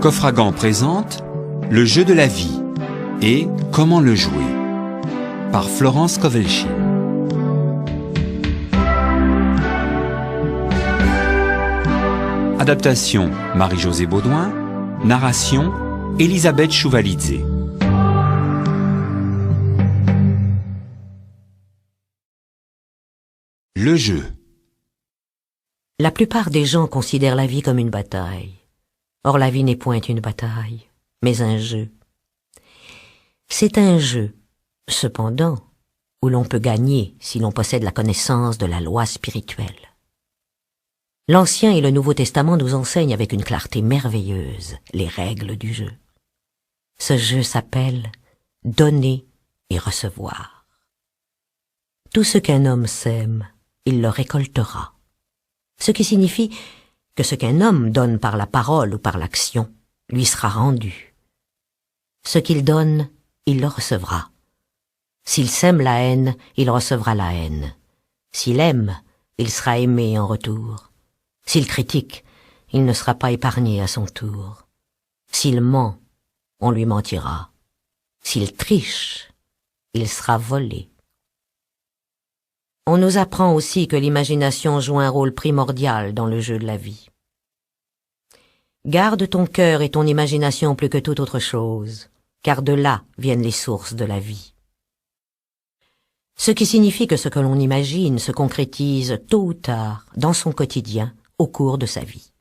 Coffragan présente Le jeu de la vie et Comment le jouer par Florence Kovelchine. Adaptation Marie-Josée Baudouin, narration Elisabeth Chouvalidze. Le jeu. La plupart des gens considèrent la vie comme une bataille. Or la vie n'est point une bataille, mais un jeu. C'est un jeu, cependant, où l'on peut gagner si l'on possède la connaissance de la loi spirituelle. L'Ancien et le Nouveau Testament nous enseignent avec une clarté merveilleuse les règles du jeu. Ce jeu s'appelle « donner et recevoir ». Tout ce qu'un homme sème, il le récoltera. Ce qui signifie que ce qu'un homme donne par la parole ou par l'action lui sera rendu. Ce qu'il donne, il le recevra. S'il sème la haine, il recevra la haine. S'il aime, il sera aimé en retour. S'il critique, il ne sera pas épargné à son tour. S'il ment, on lui mentira. S'il triche, il sera volé. On nous apprend aussi que l'imagination joue un rôle primordial dans le jeu de la vie. Garde ton cœur et ton imagination plus que toute autre chose, car de là viennent les sources de la vie. Ce qui signifie que ce que l'on imagine se concrétise tôt ou tard dans son quotidien au cours de sa vie.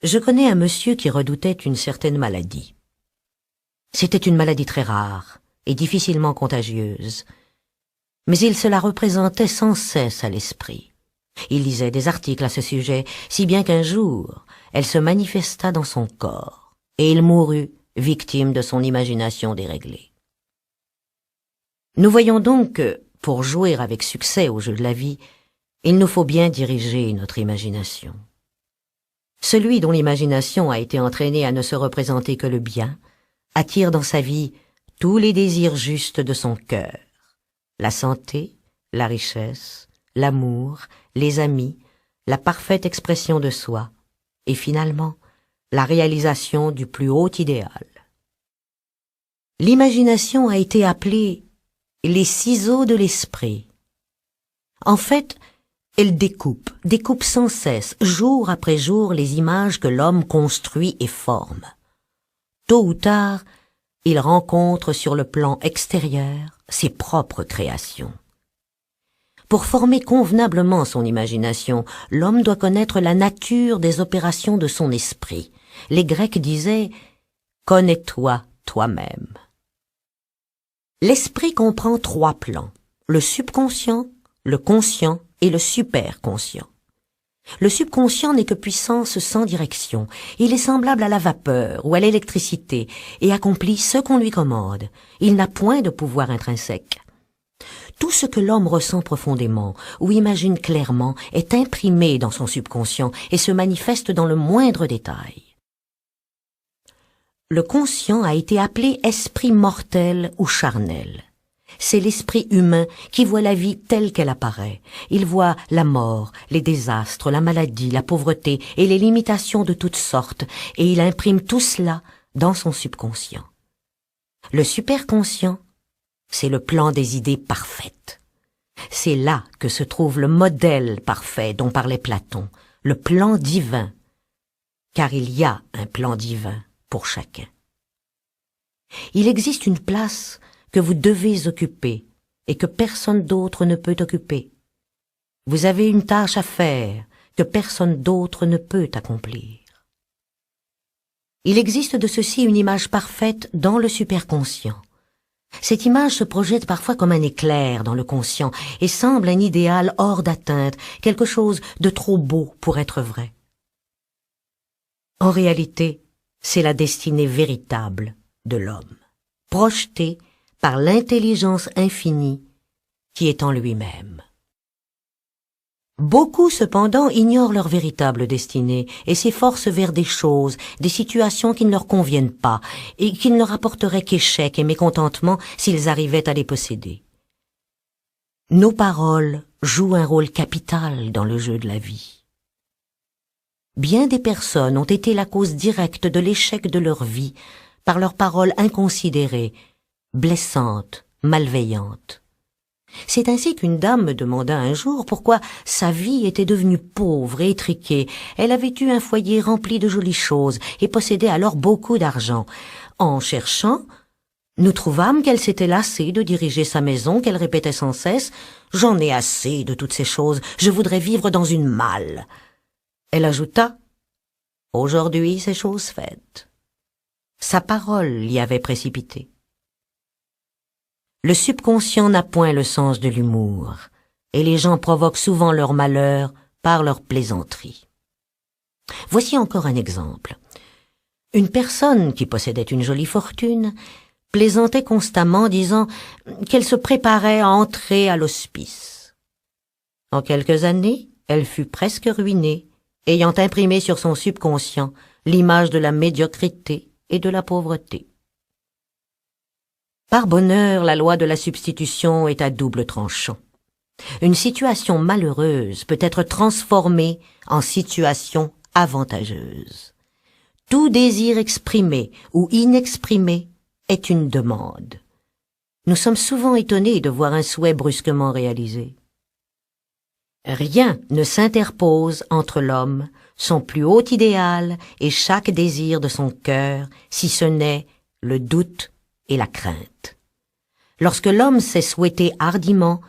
Je connais un monsieur qui redoutait une certaine maladie. C'était une maladie très rare et difficilement contagieuse, mais il se la représentait sans cesse à l'esprit. Il lisait des articles à ce sujet, si bien qu'un jour, elle se manifesta dans son corps, et il mourut, victime de son imagination déréglée. Nous voyons donc que, pour jouer avec succès au jeu de la vie, il nous faut bien diriger notre imagination. Celui dont l'imagination a été entraînée à ne se représenter que le bien, attire dans sa vie tous les désirs justes de son cœur. La santé, la richesse, l'amour, les amis, la parfaite expression de soi, et finalement, la réalisation du plus haut idéal. L'imagination a été appelée les ciseaux de l'esprit. En fait, elle découpe sans cesse, jour après jour, les images que l'homme construit et forme. Tôt ou tard, il rencontre sur le plan extérieur ses propres créations. Pour former convenablement son imagination, l'homme doit connaître la nature des opérations de son esprit. Les Grecs disaient « Connais-toi toi-même ». L'esprit comprend 3 plans, le subconscient, le conscient et le superconscient. Le subconscient n'est que puissance sans direction. Il est semblable à la vapeur ou à l'électricité et accomplit ce qu'on lui commande. Il n'a point de pouvoir intrinsèque. Tout ce que l'homme ressent profondément ou imagine clairement est imprimé dans son subconscient et se manifeste dans le moindre détail. Le conscient a été appelé esprit mortel ou charnel. C'est l'esprit humain qui voit la vie telle qu'elle apparaît. Il voit la mort, les désastres, la maladie, la pauvreté et les limitations de toutes sortes, et il imprime tout cela dans son subconscient. Le superconscient, c'est le plan des idées parfaites. C'est là que se trouve le modèle parfait dont parlait Platon, le plan divin, car il y a un plan divin pour chacun. Il existe une place que vous devez occuper et que personne d'autre ne peut occuper. Vous avez une tâche à faire que personne d'autre ne peut accomplir. Il existe de ceci une image parfaite dans le superconscient. Cette image se projette parfois comme un éclair dans le conscient et semble un idéal hors d'atteinte, quelque chose de trop beau pour être vrai. En réalité, c'est la destinée véritable de l'homme, projetée par l'intelligence infinie qui est en lui-même. Beaucoup, cependant, ignorent leur véritable destinée et s'efforcent vers des choses, des situations qui ne leur conviennent pas et qui ne leur apporteraient qu'échec et mécontentement s'ils arrivaient à les posséder. Nos paroles jouent un rôle capital dans le jeu de la vie. Bien des personnes ont été la cause directe de l'échec de leur vie par leurs paroles inconsidérées, blessantes, malveillantes. C'est ainsi qu'une dame me demanda un jour pourquoi sa vie était devenue pauvre et étriquée. Elle avait eu un foyer rempli de jolies choses et possédait alors beaucoup d'argent. En cherchant, nous trouvâmes qu'elle s'était lassée de diriger sa maison, qu'elle répétait sans cesse « J'en ai assez de toutes ces choses, je voudrais vivre dans une malle ». Elle ajouta « Aujourd'hui, c'est chose faite ». Sa parole l'y avait précipité. Le subconscient n'a point le sens de l'humour, et les gens provoquent souvent leur malheur par leur plaisanterie. Voici encore un exemple. Une personne qui possédait une jolie fortune plaisantait constamment, disant qu'elle se préparait à entrer à l'hospice. En quelques années, elle fut presque ruinée, ayant imprimé sur son subconscient l'image de la médiocrité et de la pauvreté. Par bonheur, la loi de la substitution est à double tranchant. Une situation malheureuse peut être transformée en situation avantageuse. Tout désir exprimé ou inexprimé est une demande. Nous sommes souvent étonnés de voir un souhait brusquement réalisé. Rien ne s'interpose entre l'homme, son plus haut idéal et chaque désir de son cœur, si ce n'est le doute et la crainte. Lorsque l'homme sait souhaiter hardiment,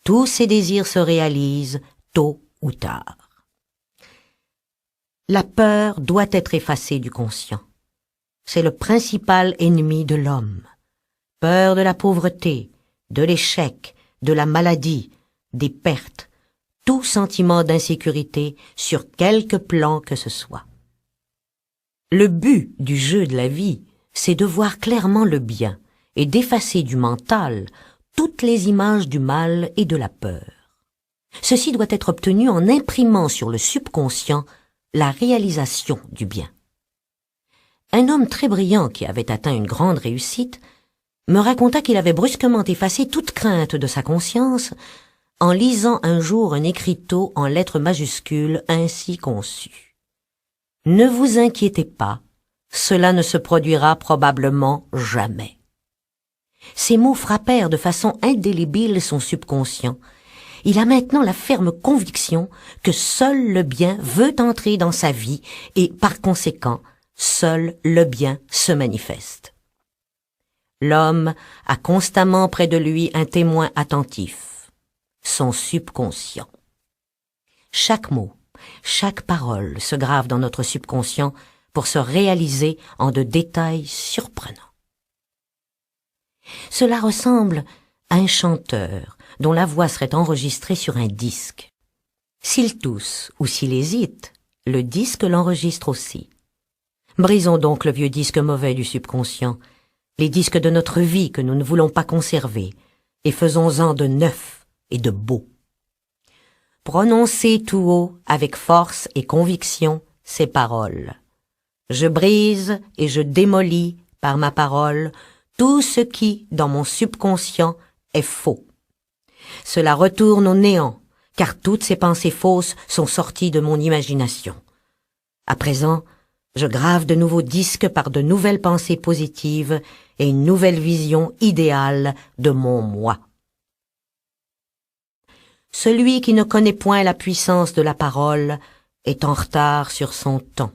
tous ses désirs se réalisent tôt ou tard. La peur doit être effacée du conscient. C'est le principal ennemi de l'homme. Peur de la pauvreté, de l'échec, de la maladie, des pertes, tout sentiment d'insécurité sur quelque plan que ce soit. Le but du jeu de la vie, c'est de voir clairement le bien et d'effacer du mental toutes les images du mal et de la peur. Ceci doit être obtenu en imprimant sur le subconscient la réalisation du bien. Un homme très brillant qui avait atteint une grande réussite me raconta qu'il avait brusquement effacé toute crainte de sa conscience en lisant un jour un écriteau en lettres majuscules ainsi conçu. « Ne vous inquiétez pas, cela ne se produira probablement jamais. » Ces mots frappèrent de façon indélébile son subconscient. Il a maintenant la ferme conviction que seul le bien veut entrer dans sa vie et, par conséquent, seul le bien se manifeste. L'homme a constamment près de lui un témoin attentif, son subconscient. Chaque mot, chaque parole se grave dans notre subconscient pour se réaliser en de détails surprenants. Cela ressemble à un chanteur dont la voix serait enregistrée sur un disque. S'il tousse ou s'il hésite, le disque l'enregistre aussi. Brisons donc le vieux disque mauvais du subconscient, les disques de notre vie que nous ne voulons pas conserver, et faisons-en de neuf et de beau. Prononcez tout haut, avec force et conviction, ces paroles. Je brise et je démolis par ma parole tout ce qui, dans mon subconscient, est faux. Cela retourne au néant, car toutes ces pensées fausses sont sorties de mon imagination. À présent, je grave de nouveaux disques par de nouvelles pensées positives et une nouvelle vision idéale de mon moi. Celui qui ne connaît point la puissance de la parole est en retard sur son temps.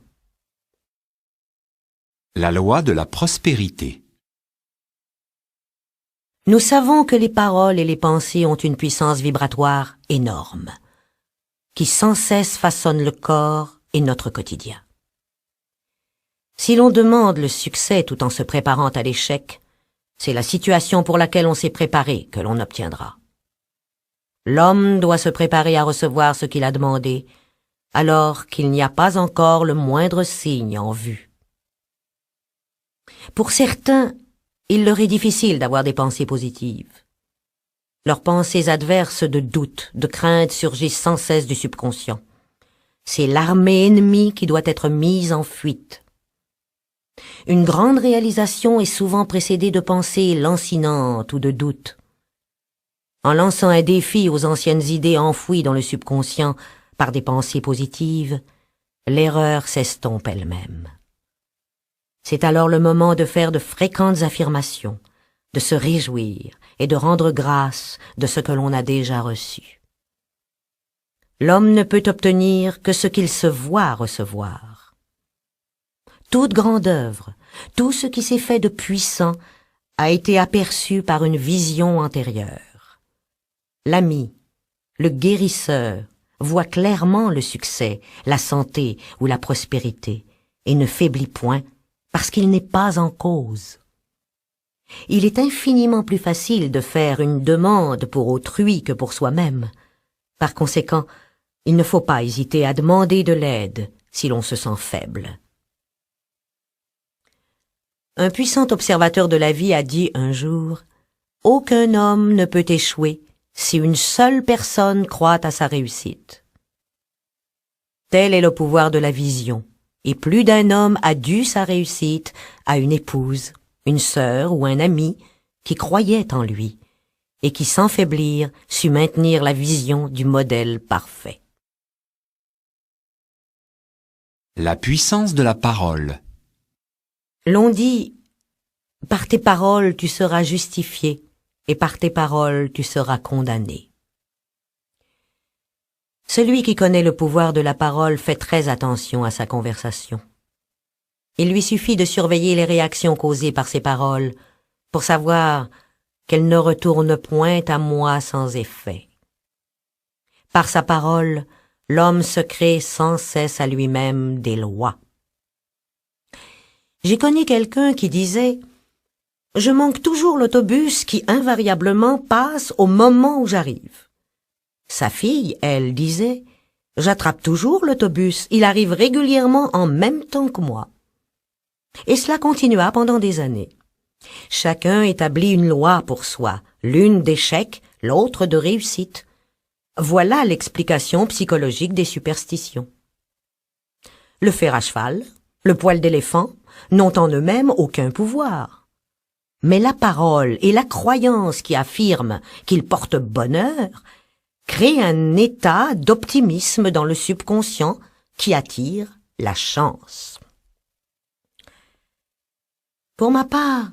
La loi de la prospérité. Nous savons que les paroles et les pensées ont une puissance vibratoire énorme, qui sans cesse façonne le corps et notre quotidien. Si l'on demande le succès tout en se préparant à l'échec, c'est la situation pour laquelle on s'est préparé que l'on obtiendra. L'homme doit se préparer à recevoir ce qu'il a demandé, alors qu'il n'y a pas encore le moindre signe en vue. Pour certains, il leur est difficile d'avoir des pensées positives. Leurs pensées adverses de doute, de crainte surgissent sans cesse du subconscient. C'est l'armée ennemie qui doit être mise en fuite. Une grande réalisation est souvent précédée de pensées lancinantes ou de doutes. En lançant un défi aux anciennes idées enfouies dans le subconscient par des pensées positives, l'erreur s'estompe elle-même. C'est alors le moment de faire de fréquentes affirmations, de se réjouir et de rendre grâce de ce que l'on a déjà reçu. L'homme ne peut obtenir que ce qu'il se voit recevoir. Toute grande œuvre, tout ce qui s'est fait de puissant a été aperçu par une vision antérieure. L'ami, le guérisseur, voit clairement le succès, la santé ou la prospérité et ne faiblit point parce qu'il n'est pas en cause. Il est infiniment plus facile de faire une demande pour autrui que pour soi-même. Par conséquent, il ne faut pas hésiter à demander de l'aide si l'on se sent faible. Un puissant observateur de la vie a dit un jour « Aucun homme ne peut échouer si une seule personne croit à sa réussite. » Tel est le pouvoir de la vision, et plus d'un homme a dû sa réussite à une épouse, une sœur ou un ami qui croyait en lui et qui sans faiblir sut maintenir la vision du modèle parfait. La puissance de la parole. L'on dit « Par tes paroles tu seras justifié, et par tes paroles tu seras condamné. » Celui qui connaît le pouvoir de la parole fait très attention à sa conversation. Il lui suffit de surveiller les réactions causées par ses paroles pour savoir qu'elles ne retournent point à moi sans effet. Par sa parole, l'homme se crée sans cesse à lui-même des lois. J'ai connu quelqu'un qui disait « Je manque toujours l'autobus qui invariablement passe au moment où j'arrive. » Sa fille, elle, disait « J'attrape toujours l'autobus, il arrive régulièrement en même temps que moi. » Et cela continua pendant des années. Chacun établit une loi pour soi, l'une d'échec, l'autre de réussite. Voilà l'explication psychologique des superstitions. Le fer à cheval, le poil d'éléphant n'ont en eux-mêmes aucun pouvoir. Mais la parole et la croyance qui affirment qu'ils portent bonheur créent un état d'optimisme dans le subconscient qui attire la chance. Pour ma part,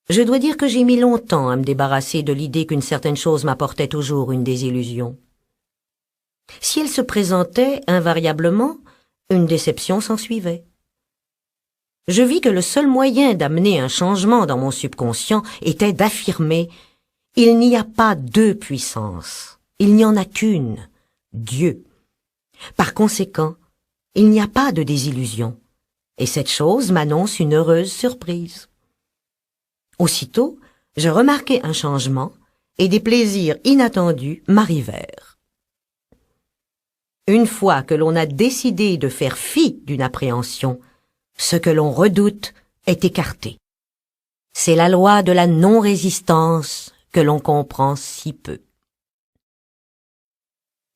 je dois dire que j'ai mis longtemps à me débarrasser de l'idée qu'une certaine chose m'apportait toujours une désillusion. Si elle se présentait invariablement, une déception s'ensuivait. Je vis que le seul moyen d'amener un changement dans mon subconscient était d'affirmer « Il n'y a pas deux puissances, il n'y en a qu'une, Dieu. » Par conséquent, il n'y a pas de désillusion, et cette chose m'annonce une heureuse surprise. Aussitôt, je remarquai un changement, et des plaisirs inattendus m'arrivèrent. Une fois que l'on a décidé de faire fi d'une appréhension, ce que l'on redoute est écarté. C'est la loi de la non-résistance que l'on comprend si peu.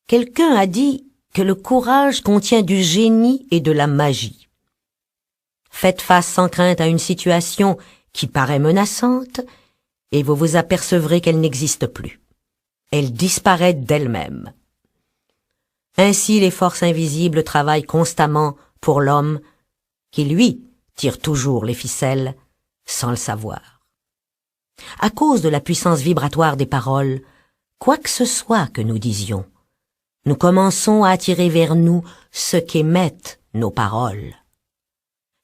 Quelqu'un a dit que le courage contient du génie et de la magie. Faites face sans crainte à une situation qui paraît menaçante et vous vous apercevrez qu'elle n'existe plus. Elle disparaît d'elle-même. Ainsi les forces invisibles travaillent constamment pour l'homme qui, lui, tire toujours les ficelles sans le savoir. À cause de la puissance vibratoire des paroles, quoi que ce soit que nous disions, nous commençons à attirer vers nous ce qu'émettent nos paroles.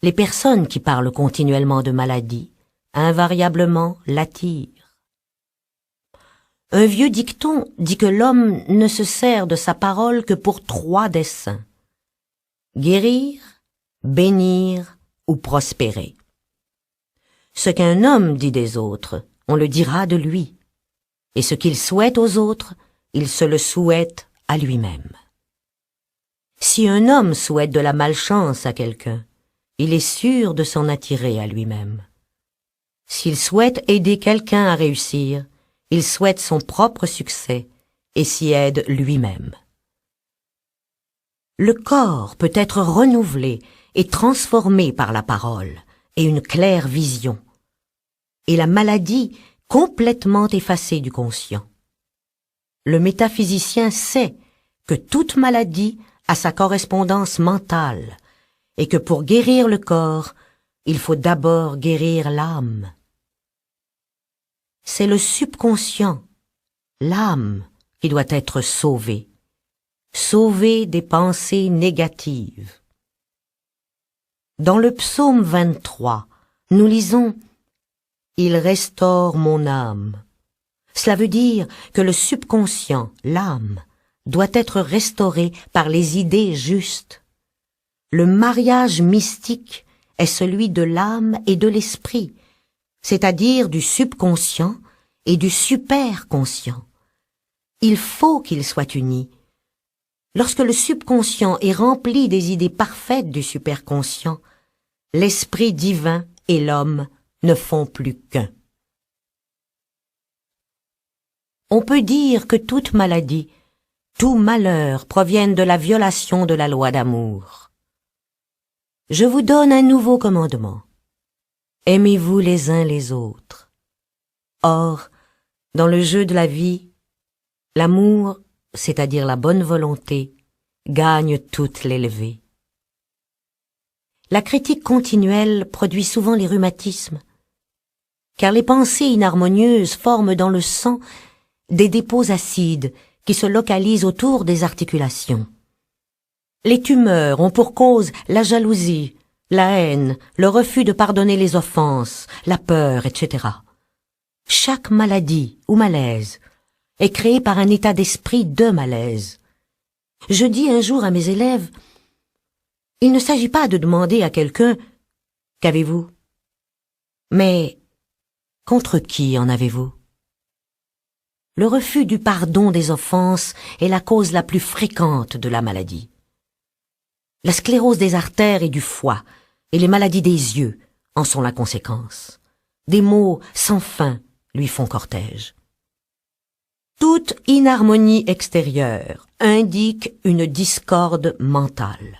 Les personnes qui parlent continuellement de maladie, invariablement l'attirent. Un vieux dicton dit que l'homme ne se sert de sa parole que pour 3 desseins: guérir, bénir ou prospérer. Ce qu'un homme dit des autres, on le dira de lui, et ce qu'il souhaite aux autres, il se le souhaite à lui-même. Si un homme souhaite de la malchance à quelqu'un, il est sûr de s'en attirer à lui-même. S'il souhaite aider quelqu'un à réussir, il souhaite son propre succès et s'y aide lui-même. Le corps peut être renouvelé et transformé par la parole et une claire vision, et la maladie complètement effacée du conscient. Le métaphysicien sait que toute maladie à sa correspondance mentale, et que pour guérir le corps, il faut d'abord guérir l'âme. C'est le subconscient, l'âme, qui doit être sauvée des pensées négatives. Dans le psaume 23, nous lisons « Il restaure mon âme ». Cela veut dire que le subconscient, l'âme, doit être restauré par les idées justes. Le mariage mystique est celui de l'âme et de l'esprit, c'est-à-dire du subconscient et du superconscient. Il faut qu'ils soient unis. Lorsque le subconscient est rempli des idées parfaites du superconscient, l'esprit divin et l'homme ne font plus qu'un. On peut dire que toute maladie, tout malheur proviennent de la violation de la loi d'amour. Je vous donne un nouveau commandement. Aimez-vous les uns les autres. Or, dans le jeu de la vie, l'amour, c'est-à-dire la bonne volonté, gagne toute l'élevée. La critique continuelle produit souvent les rhumatismes, car les pensées inharmonieuses forment dans le sang des dépôts acides qui se localisent autour des articulations. Les tumeurs ont pour cause la jalousie, la haine, le refus de pardonner les offenses, la peur, etc. Chaque maladie ou malaise est créée par un état d'esprit de malaise. Je dis un jour à mes élèves, il ne s'agit pas de demander à quelqu'un « Qu'avez-vous » mais « Contre qui en avez-vous » Le refus du pardon des offenses est la cause la plus fréquente de la maladie. La sclérose des artères et du foie et les maladies des yeux en sont la conséquence. Des maux sans fin lui font cortège. Toute inharmonie extérieure indique une discorde mentale.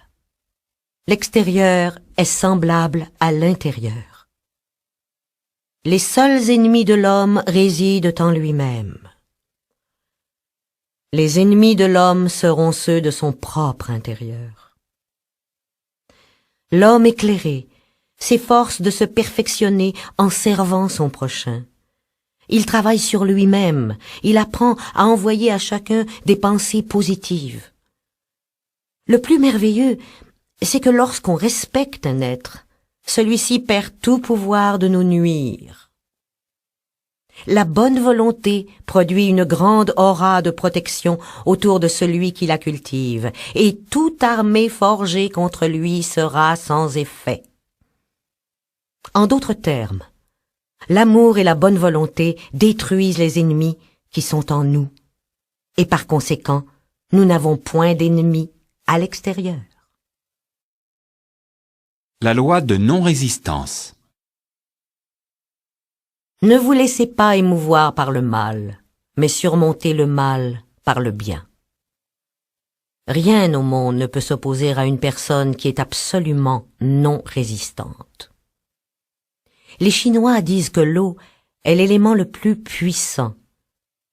L'extérieur est semblable à l'intérieur. Les seuls ennemis de l'homme résident en lui-même. Les ennemis de l'homme seront ceux de son propre intérieur. L'homme éclairé s'efforce de se perfectionner en servant son prochain. Il travaille sur lui-même, il apprend à envoyer à chacun des pensées positives. Le plus merveilleux, c'est que lorsqu'on respecte un être, celui-ci perd tout pouvoir de nous nuire. La bonne volonté produit une grande aura de protection autour de celui qui la cultive, et toute armée forgée contre lui sera sans effet. En d'autres termes, l'amour et la bonne volonté détruisent les ennemis qui sont en nous, et par conséquent, nous n'avons point d'ennemis à l'extérieur. La loi de non-résistance. Ne vous laissez pas émouvoir par le mal, mais surmontez le mal par le bien. Rien au monde ne peut s'opposer à une personne qui est absolument non résistante. Les Chinois disent que l'eau est l'élément le plus puissant,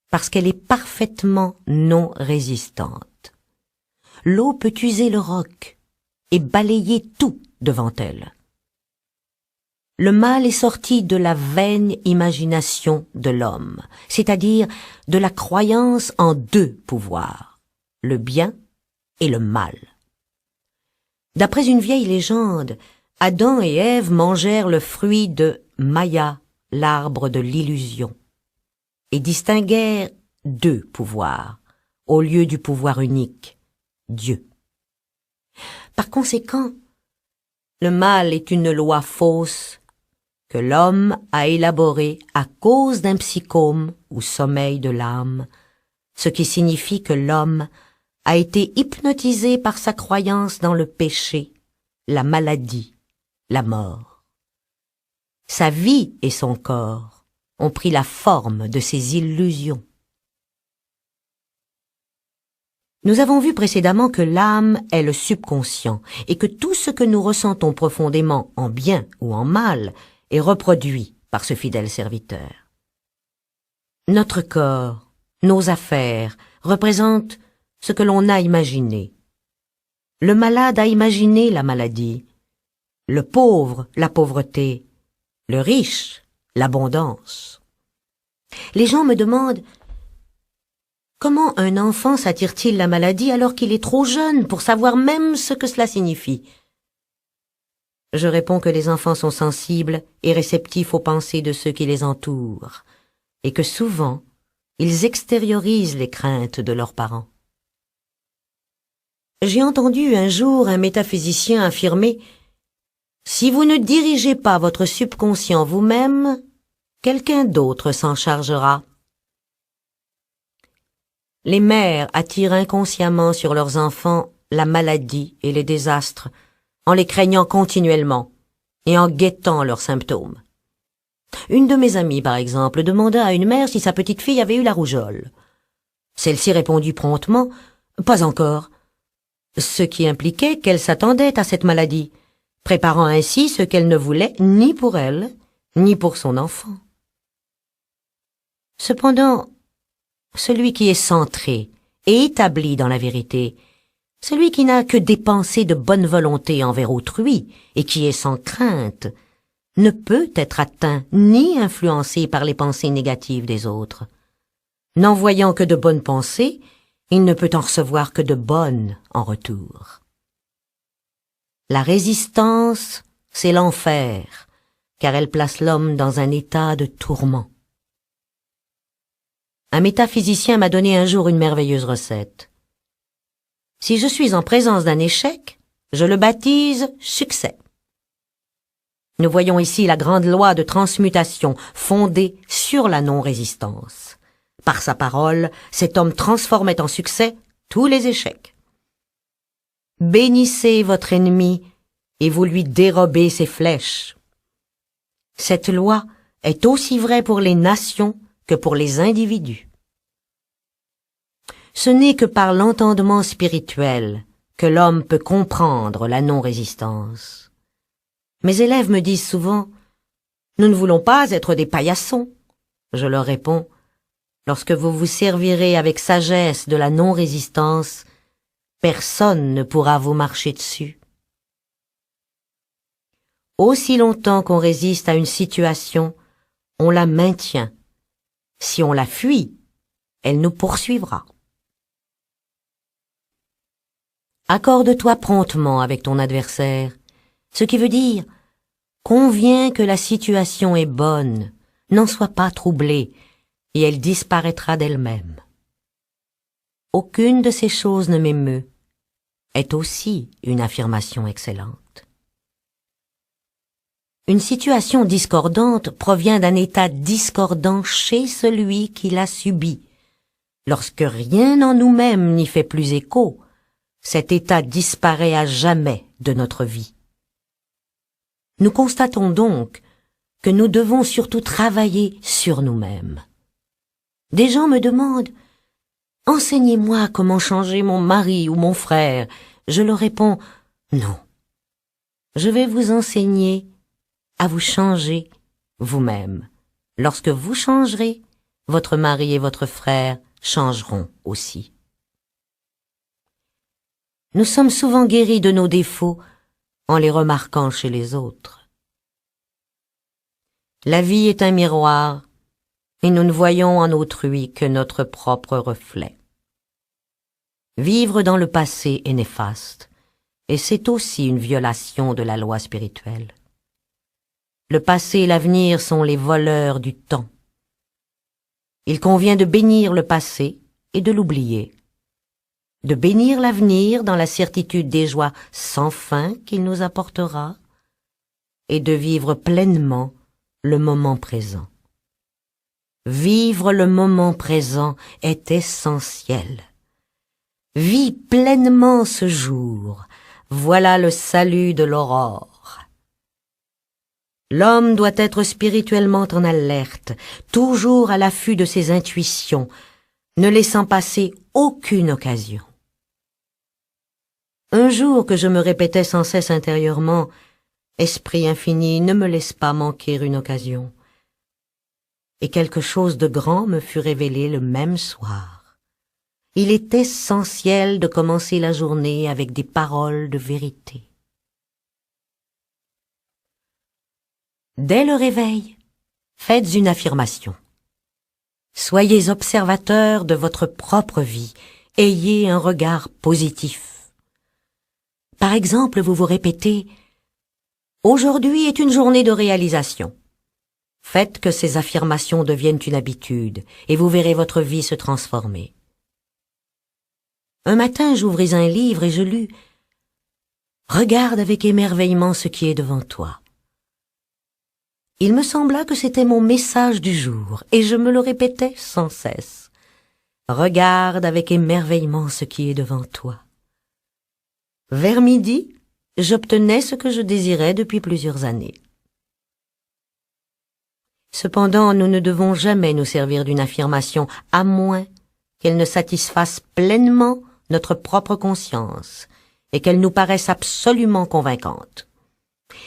parce qu'elle est parfaitement non résistante. L'eau peut user le roc et balayer tout devant elle. Le mal est sorti de la vaine imagination de l'homme, c'est-à-dire de la croyance en deux pouvoirs, le bien et le mal. D'après une vieille légende, Adam et Ève mangèrent le fruit de Maya, l'arbre de l'illusion, et distinguèrent deux pouvoirs, au lieu du pouvoir unique, Dieu. Par conséquent, le mal est une loi fausse que l'homme a élaborée à cause d'un psychome ou sommeil de l'âme, ce qui signifie que l'homme a été hypnotisé par sa croyance dans le péché, la maladie, la mort. Sa vie et son corps ont pris la forme de ces illusions. Nous avons vu précédemment que l'âme est le subconscient et que tout ce que nous ressentons profondément en bien ou en mal est reproduit par ce fidèle serviteur. Notre corps, nos affaires représentent ce que l'on a imaginé. Le malade a imaginé la maladie, le pauvre la pauvreté, le riche l'abondance. Les gens me demandent comment un enfant s'attire-t-il la maladie alors qu'il est trop jeune pour savoir même ce que cela signifie. Je réponds que les enfants sont sensibles et réceptifs aux pensées de ceux qui les entourent, et que souvent, ils extériorisent les craintes de leurs parents. J'ai entendu un jour un métaphysicien affirmer « Si vous ne dirigez pas votre subconscient vous-même, quelqu'un d'autre s'en chargera. » Les mères attirent inconsciemment sur leurs enfants la maladie et les désastres, en les craignant continuellement et en guettant leurs symptômes. Une de mes amies, par exemple, demanda à une mère si sa petite fille avait eu la rougeole. Celle-ci répondit promptement « Pas encore », ce qui impliquait qu'elle s'attendait à cette maladie, préparant ainsi ce qu'elle ne voulait ni pour elle, ni pour son enfant. Cependant, celui qui est centré et établi dans la vérité, celui qui n'a que des pensées de bonne volonté envers autrui et qui est sans crainte, ne peut être atteint ni influencé par les pensées négatives des autres. N'en voyant que de bonnes pensées, il ne peut en recevoir que de bonnes en retour. La résistance, c'est l'enfer, car elle place l'homme dans un état de tourment. Un métaphysicien m'a donné un jour une merveilleuse recette. Si je suis en présence d'un échec, je le baptise succès. Nous voyons ici la grande loi de transmutation fondée sur la non-résistance. Par sa parole, cet homme transformait en succès tous les échecs. Bénissez votre ennemi et vous lui dérobez ses flèches. Cette loi est aussi vraie pour les nations que pour les individus. Ce n'est que par l'entendement spirituel que l'homme peut comprendre la non-résistance. Mes élèves me disent souvent « Nous ne voulons pas être des paillassons ». Je leur réponds « Lorsque vous vous servirez avec sagesse de la non-résistance, personne ne pourra vous marcher dessus. » Aussi longtemps qu'on résiste à une situation, on la maintient. Si on la fuit, elle nous poursuivra. Accorde-toi promptement avec ton adversaire, ce qui veut dire conviens que la situation est bonne, n'en sois pas troublé, et elle disparaîtra d'elle-même. Aucune de ces choses ne m'émeut, est aussi une affirmation excellente. Une situation discordante provient d'un état discordant chez celui qui l'a subi. Lorsque rien en nous-mêmes n'y fait plus écho, cet état disparaît à jamais de notre vie. Nous constatons donc que nous devons surtout travailler sur nous-mêmes. Des gens me demandent « Enseignez-moi comment changer mon mari ou mon frère ». Je leur réponds « Non, je vais vous enseigner à vous changer vous-même. Lorsque vous changerez, votre mari et votre frère changeront aussi. » Nous sommes souvent guéris de nos défauts en les remarquant chez les autres. La vie est un miroir et nous ne voyons en autrui que notre propre reflet. Vivre dans le passé est néfaste et c'est aussi une violation de la loi spirituelle. Le passé et l'avenir sont les voleurs du temps. Il convient de bénir le passé et de l'oublier, de bénir l'avenir dans la certitude des joies sans fin qu'il nous apportera, et de vivre pleinement le moment présent. Vivre le moment présent est essentiel. Vis pleinement ce jour, voilà le salut de l'aurore. L'homme doit être spirituellement en alerte, toujours à l'affût de ses intuitions, ne laissant passer aucune occasion. Un jour que je me répétais sans cesse intérieurement, « Esprit infini, ne me laisse pas manquer une occasion. » Et quelque chose de grand me fut révélé le même soir. Il est essentiel de commencer la journée avec des paroles de vérité. Dès le réveil, faites une affirmation. Soyez observateur de votre propre vie. Ayez un regard positif. Par exemple, vous vous répétez « Aujourd'hui est une journée de réalisation ». Faites que ces affirmations deviennent une habitude et vous verrez votre vie se transformer. Un matin, j'ouvris un livre et je lus « Regarde avec émerveillement ce qui est devant toi ». Il me sembla que c'était mon message du jour, et je me le répétais sans cesse. Regarde avec émerveillement ce qui est devant toi. Vers midi, j'obtenais ce que je désirais depuis plusieurs années. Cependant, nous ne devons jamais nous servir d'une affirmation, à moins qu'elle ne satisfasse pleinement notre propre conscience, et qu'elle nous paraisse absolument convaincante.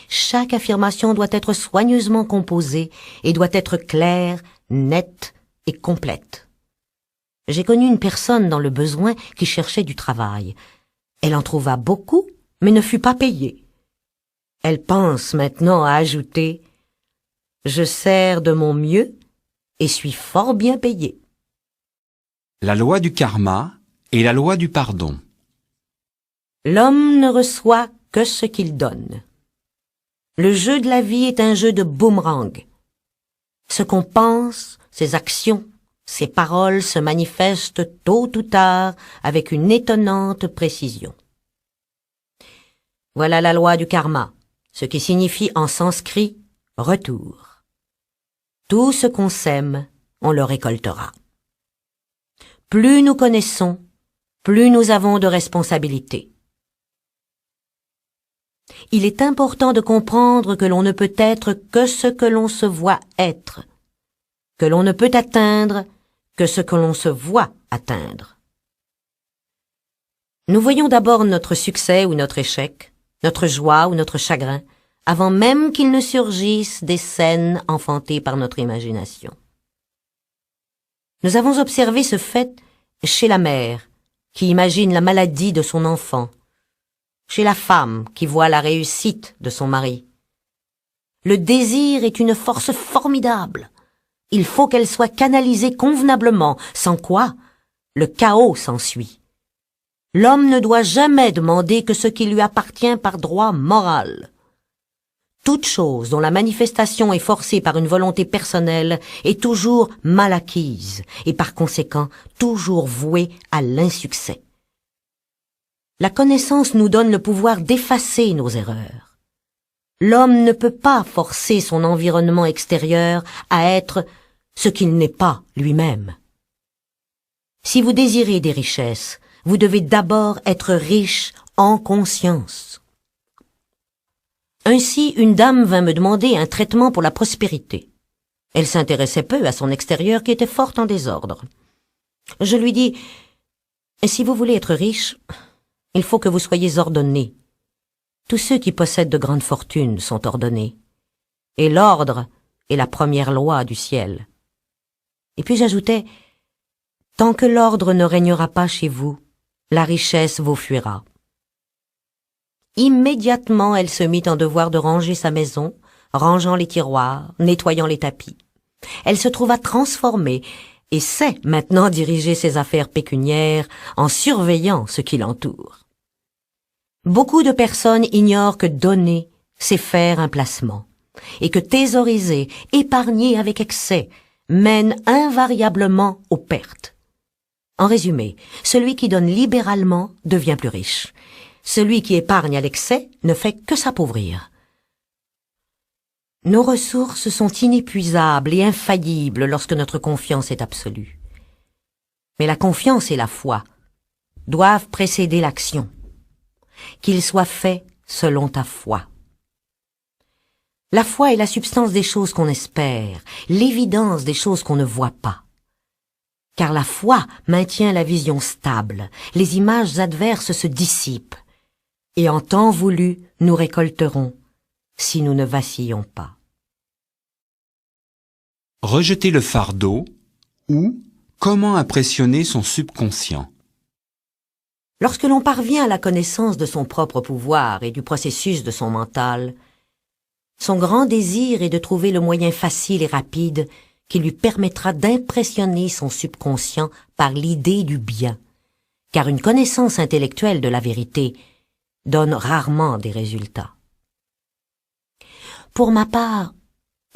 Chaque affirmation doit être soigneusement composée et doit être claire, nette et complète. J'ai connu une personne dans le besoin qui cherchait du travail. Elle en trouva beaucoup, mais ne fut pas payée. Elle pense maintenant à ajouter « Je sers de mon mieux et suis fort bien payée ». La loi du karma et la loi du pardon. L'homme ne reçoit que ce qu'il donne. Le jeu de la vie est un jeu de boomerang. Ce qu'on pense, ses actions, ses paroles se manifestent tôt ou tard avec une étonnante précision. Voilà la loi du karma, ce qui signifie en sanskrit « retour ». Tout ce qu'on sème, on le récoltera. Plus nous connaissons, plus nous avons de responsabilités. Il est important de comprendre que l'on ne peut être que ce que l'on se voit être, que l'on ne peut atteindre que ce que l'on se voit atteindre. Nous voyons d'abord notre succès ou notre échec, notre joie ou notre chagrin, avant même qu'il ne surgisse des scènes enfantées par notre imagination. Nous avons observé ce fait chez la mère, qui imagine la maladie de son enfant, chez la femme qui voit la réussite de son mari. Le désir est une force formidable. Il faut qu'elle soit canalisée convenablement, sans quoi le chaos s'ensuit. L'homme ne doit jamais demander que ce qui lui appartient par droit moral. Toute chose dont la manifestation est forcée par une volonté personnelle est toujours mal acquise et par conséquent toujours vouée à l'insuccès. La connaissance nous donne le pouvoir d'effacer nos erreurs. L'homme ne peut pas forcer son environnement extérieur à être ce qu'il n'est pas lui-même. Si vous désirez des richesses, vous devez d'abord être riche en conscience. Ainsi, une dame vint me demander un traitement pour la prospérité. Elle s'intéressait peu à son extérieur qui était fort en désordre. Je lui dis « Si vous voulez être riche, il faut que vous soyez ordonné. Tous ceux qui possèdent de grandes fortunes sont ordonnés. Et l'ordre est la première loi du ciel. » Et puis j'ajoutais « Tant que l'ordre ne régnera pas chez vous, la richesse vous fuira. » Immédiatement, elle se mit en devoir de ranger sa maison, rangeant les tiroirs, nettoyant les tapis. Elle se trouva transformée et sait maintenant diriger ses affaires pécuniaires en surveillant ce qui l'entoure. Beaucoup de personnes ignorent que donner, c'est faire un placement, et que thésauriser, épargner avec excès, mène invariablement aux pertes. En résumé, celui qui donne libéralement devient plus riche. Celui qui épargne à l'excès ne fait que s'appauvrir. Nos ressources sont inépuisables et infaillibles lorsque notre confiance est absolue. Mais la confiance et la foi doivent précéder l'action. Qu'il soit fait selon ta foi. La foi est la substance des choses qu'on espère, l'évidence des choses qu'on ne voit pas. Car la foi maintient la vision stable, les images adverses se dissipent, et en temps voulu, nous récolterons, si nous ne vacillons pas. Rejeter le fardeau ou comment impressionner son subconscient. Lorsque l'on parvient à la connaissance de son propre pouvoir et du processus de son mental, son grand désir est de trouver le moyen facile et rapide qui lui permettra d'impressionner son subconscient par l'idée du bien, car une connaissance intellectuelle de la vérité donne rarement des résultats. Pour ma part,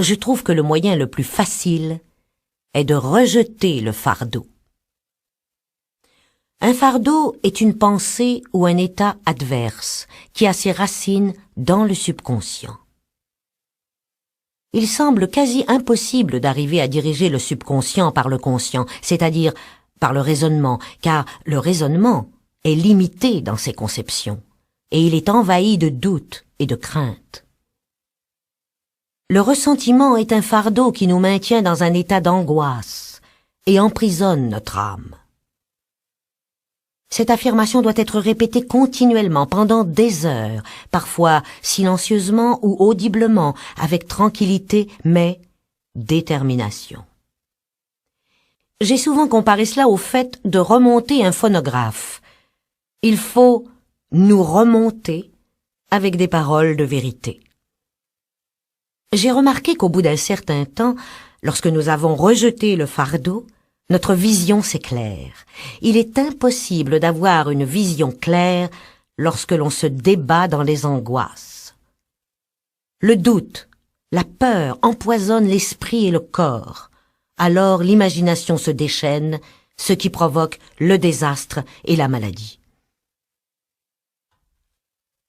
je trouve que le moyen le plus facile est de rejeter le fardeau. Un fardeau est une pensée ou un état adverse qui a ses racines dans le subconscient. Il semble quasi impossible d'arriver à diriger le subconscient par le conscient, c'est-à-dire par le raisonnement, car le raisonnement est limité dans ses conceptions, et il est envahi de doutes et de craintes. Le ressentiment est un fardeau qui nous maintient dans un état d'angoisse et emprisonne notre âme. Cette affirmation doit être répétée continuellement pendant des heures, parfois silencieusement ou audiblement, avec tranquillité, mais détermination. J'ai souvent comparé cela au fait de remonter un phonographe. Il faut nous remonter avec des paroles de vérité. J'ai remarqué qu'au bout d'un certain temps, lorsque nous avons rejeté le fardeau, notre vision s'éclaire. Il est impossible d'avoir une vision claire lorsque l'on se débat dans les angoisses. Le doute, la peur empoisonnent l'esprit et le corps. Alors l'imagination se déchaîne, ce qui provoque le désastre et la maladie.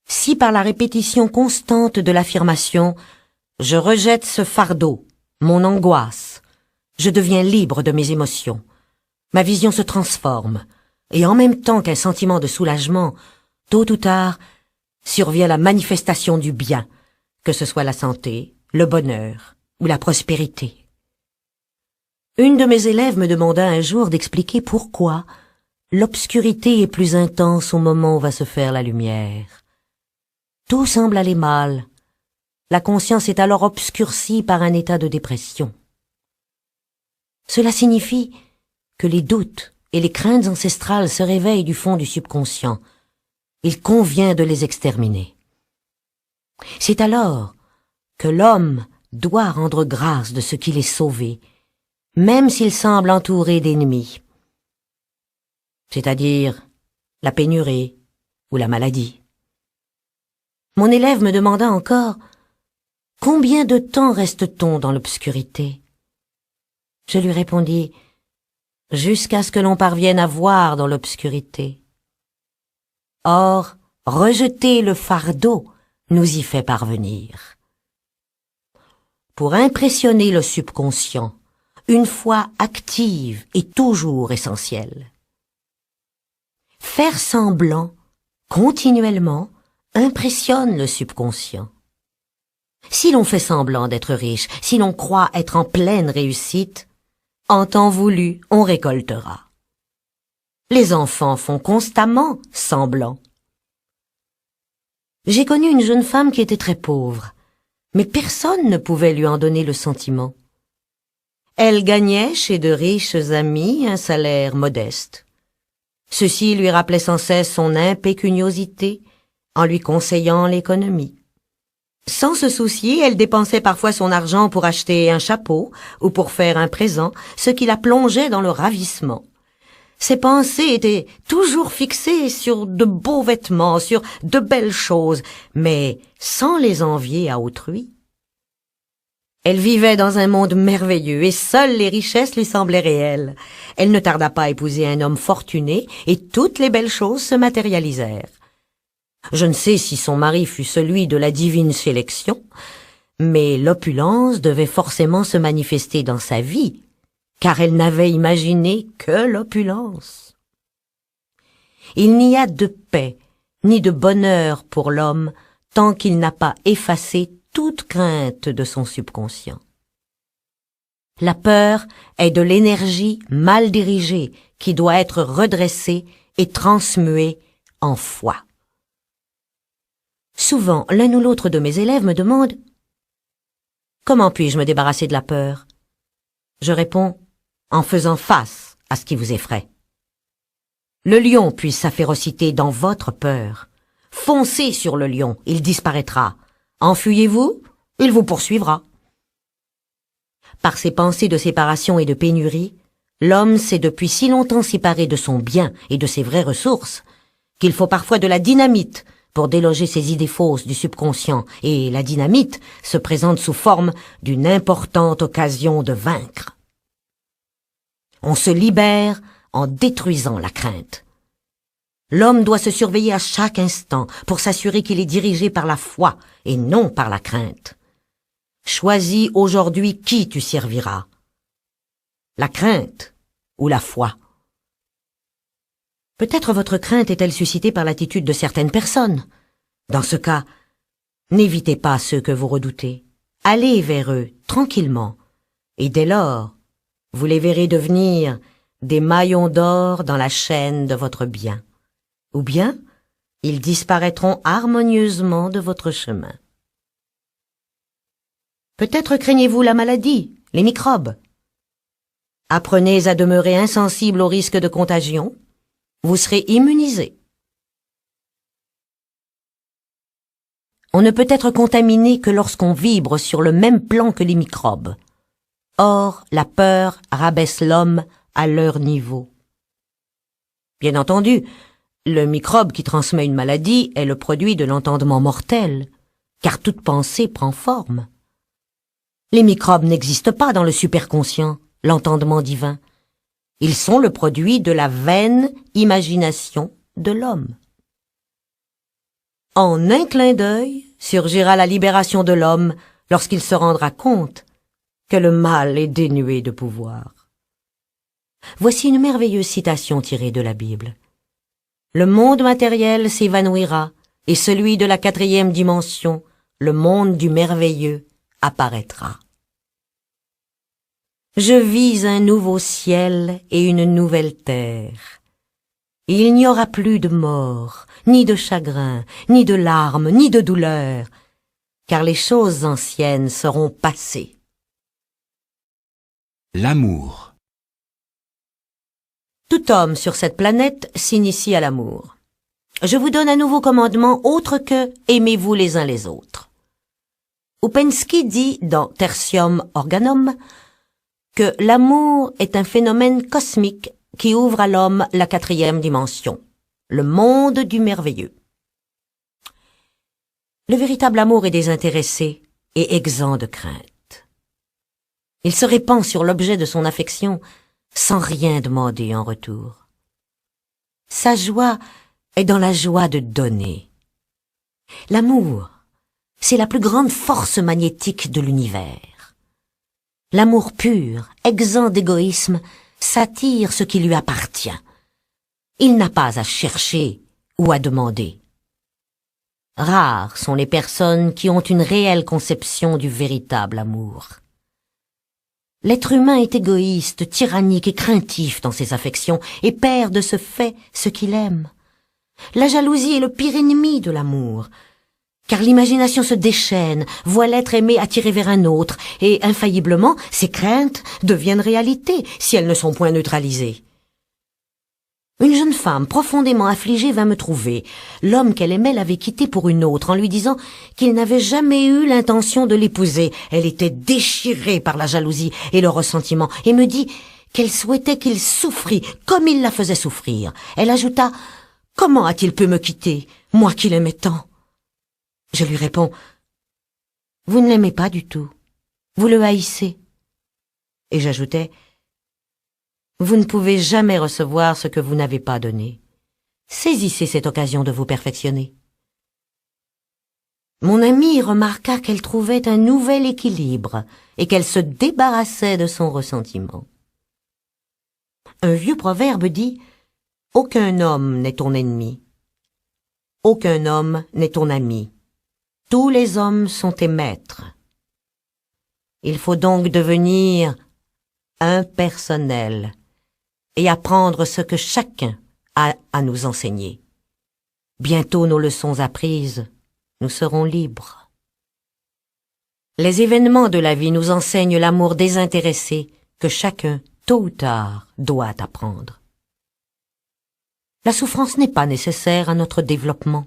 Si par la répétition constante de l'affirmation « Je rejette ce fardeau, mon angoisse », je deviens libre de mes émotions. Ma vision se transforme, et en même temps qu'un sentiment de soulagement, tôt ou tard, survient la manifestation du bien, que ce soit la santé, le bonheur ou la prospérité. Une de mes élèves me demanda un jour d'expliquer pourquoi l'obscurité est plus intense au moment où va se faire la lumière. Tout semble aller mal. La conscience est alors obscurcie par un état de dépression. Cela signifie que les doutes et les craintes ancestrales se réveillent du fond du subconscient. Il convient de les exterminer. C'est alors que l'homme doit rendre grâce de ce qu'il est sauvé, même s'il semble entouré d'ennemis, c'est-à-dire la pénurie ou la maladie. Mon élève me demanda encore « Combien de temps reste-t-on dans l'obscurité ?» Je lui répondis « Jusqu'à ce que l'on parvienne à voir dans l'obscurité. » Or, rejeter le fardeau nous y fait parvenir. Pour impressionner le subconscient, une foi active est toujours essentielle. Faire semblant, continuellement, impressionne le subconscient. Si l'on fait semblant d'être riche, si l'on croit être en pleine réussite, en temps voulu, on récoltera. Les enfants font constamment semblant. J'ai connu une jeune femme qui était très pauvre, mais personne ne pouvait lui en donner le sentiment. Elle gagnait chez de riches amis un salaire modeste. Ceux-ci lui rappelaient sans cesse son impécuniosité en lui conseillant l'économie. Sans se soucier, elle dépensait parfois son argent pour acheter un chapeau ou pour faire un présent, ce qui la plongeait dans le ravissement. Ses pensées étaient toujours fixées sur de beaux vêtements, sur de belles choses, mais sans les envier à autrui. Elle vivait dans un monde merveilleux et seules les richesses lui semblaient réelles. Elle ne tarda pas à épouser un homme fortuné et toutes les belles choses se matérialisèrent. Je ne sais si son mari fut celui de la divine sélection, mais l'opulence devait forcément se manifester dans sa vie, car elle n'avait imaginé que l'opulence. Il n'y a de paix ni de bonheur pour l'homme tant qu'il n'a pas effacé toute crainte de son subconscient. La peur est de l'énergie mal dirigée qui doit être redressée et transmuée en foi. Souvent, l'un ou l'autre de mes élèves me demande « Comment puis-je me débarrasser de la peur ?» Je réponds « En faisant face à ce qui vous effraie. » Le lion puise sa férocité dans votre peur. Foncez sur le lion, il disparaîtra. Enfuyez-vous, il vous poursuivra. Par ses pensées de séparation et de pénurie, l'homme s'est depuis si longtemps séparé de son bien et de ses vraies ressources qu'il faut parfois de la dynamite pour déloger ces idées fausses du subconscient, et la dynamite se présente sous forme d'une importante occasion de vaincre. On se libère en détruisant la crainte. L'homme doit se surveiller à chaque instant pour s'assurer qu'il est dirigé par la foi et non par la crainte. Choisis aujourd'hui qui tu serviras, la crainte ou la foi. Peut-être votre crainte est-elle suscitée par l'attitude de certaines personnes. Dans ce cas, n'évitez pas ceux que vous redoutez. Allez vers eux tranquillement, et dès lors, vous les verrez devenir des maillons d'or dans la chaîne de votre bien. Ou bien, ils disparaîtront harmonieusement de votre chemin. Peut-être craignez-vous la maladie, les microbes. Apprenez à demeurer insensible au risque de contagion. Vous serez immunisé. On ne peut être contaminé que lorsqu'on vibre sur le même plan que les microbes. Or, la peur rabaisse l'homme à leur niveau. Bien entendu, le microbe qui transmet une maladie est le produit de l'entendement mortel, car toute pensée prend forme. Les microbes n'existent pas dans le superconscient, l'entendement divin. Ils sont le produit de la vaine imagination de l'homme. En un clin d'œil surgira la libération de l'homme lorsqu'il se rendra compte que le mal est dénué de pouvoir. Voici une merveilleuse citation tirée de la Bible. Le monde matériel s'évanouira et celui de la 4e dimension, le monde du merveilleux, apparaîtra. Je vis un nouveau ciel et une nouvelle terre. Il n'y aura plus de mort, ni de chagrin, ni de larmes, ni de douleur, car les choses anciennes seront passées. L'amour. Tout homme sur cette planète s'initie à l'amour. Je vous donne un nouveau commandement autre que « aimez-vous les uns les autres ». Oupenski dit dans Tertium Organum que l'amour est un phénomène cosmique qui ouvre à l'homme la 4e dimension, le monde du merveilleux. Le véritable amour est désintéressé et exempt de crainte. Il se répand sur l'objet de son affection sans rien demander en retour. Sa joie est dans la joie de donner. L'amour, c'est la plus grande force magnétique de l'univers. L'amour pur, exempt d'égoïsme, s'attire ce qui lui appartient. Il n'a pas à chercher ou à demander. Rares sont les personnes qui ont une réelle conception du véritable amour. L'être humain est égoïste, tyrannique et craintif dans ses affections et perd de ce fait ce qu'il aime. La jalousie est le pire ennemi de l'amour, car l'imagination se déchaîne, voit l'être aimé attiré vers un autre, et infailliblement, ses craintes deviennent réalité si elles ne sont point neutralisées. Une jeune femme profondément affligée vint me trouver. L'homme qu'elle aimait l'avait quittée pour une autre en lui disant qu'il n'avait jamais eu l'intention de l'épouser. Elle était déchirée par la jalousie et le ressentiment et me dit qu'elle souhaitait qu'il souffrît comme il la faisait souffrir. Elle ajouta « Comment a-t-il pu me quitter, moi qui l'aimais tant ?» Je lui réponds « Vous ne l'aimez pas du tout, vous le haïssez. » Et j'ajoutais « Vous ne pouvez jamais recevoir ce que vous n'avez pas donné. Saisissez cette occasion de vous perfectionner. » Mon amie remarqua qu'elle trouvait un nouvel équilibre et qu'elle se débarrassait de son ressentiment. Un vieux proverbe dit « Aucun homme n'est ton ennemi. Aucun homme n'est ton ami. Tous les hommes sont tes maîtres. » Il faut donc devenir impersonnel et apprendre ce que chacun a à nous enseigner. Bientôt nos leçons apprises, nous serons libres. Les événements de la vie nous enseignent l'amour désintéressé que chacun, tôt ou tard, doit apprendre. La souffrance n'est pas nécessaire à notre développement.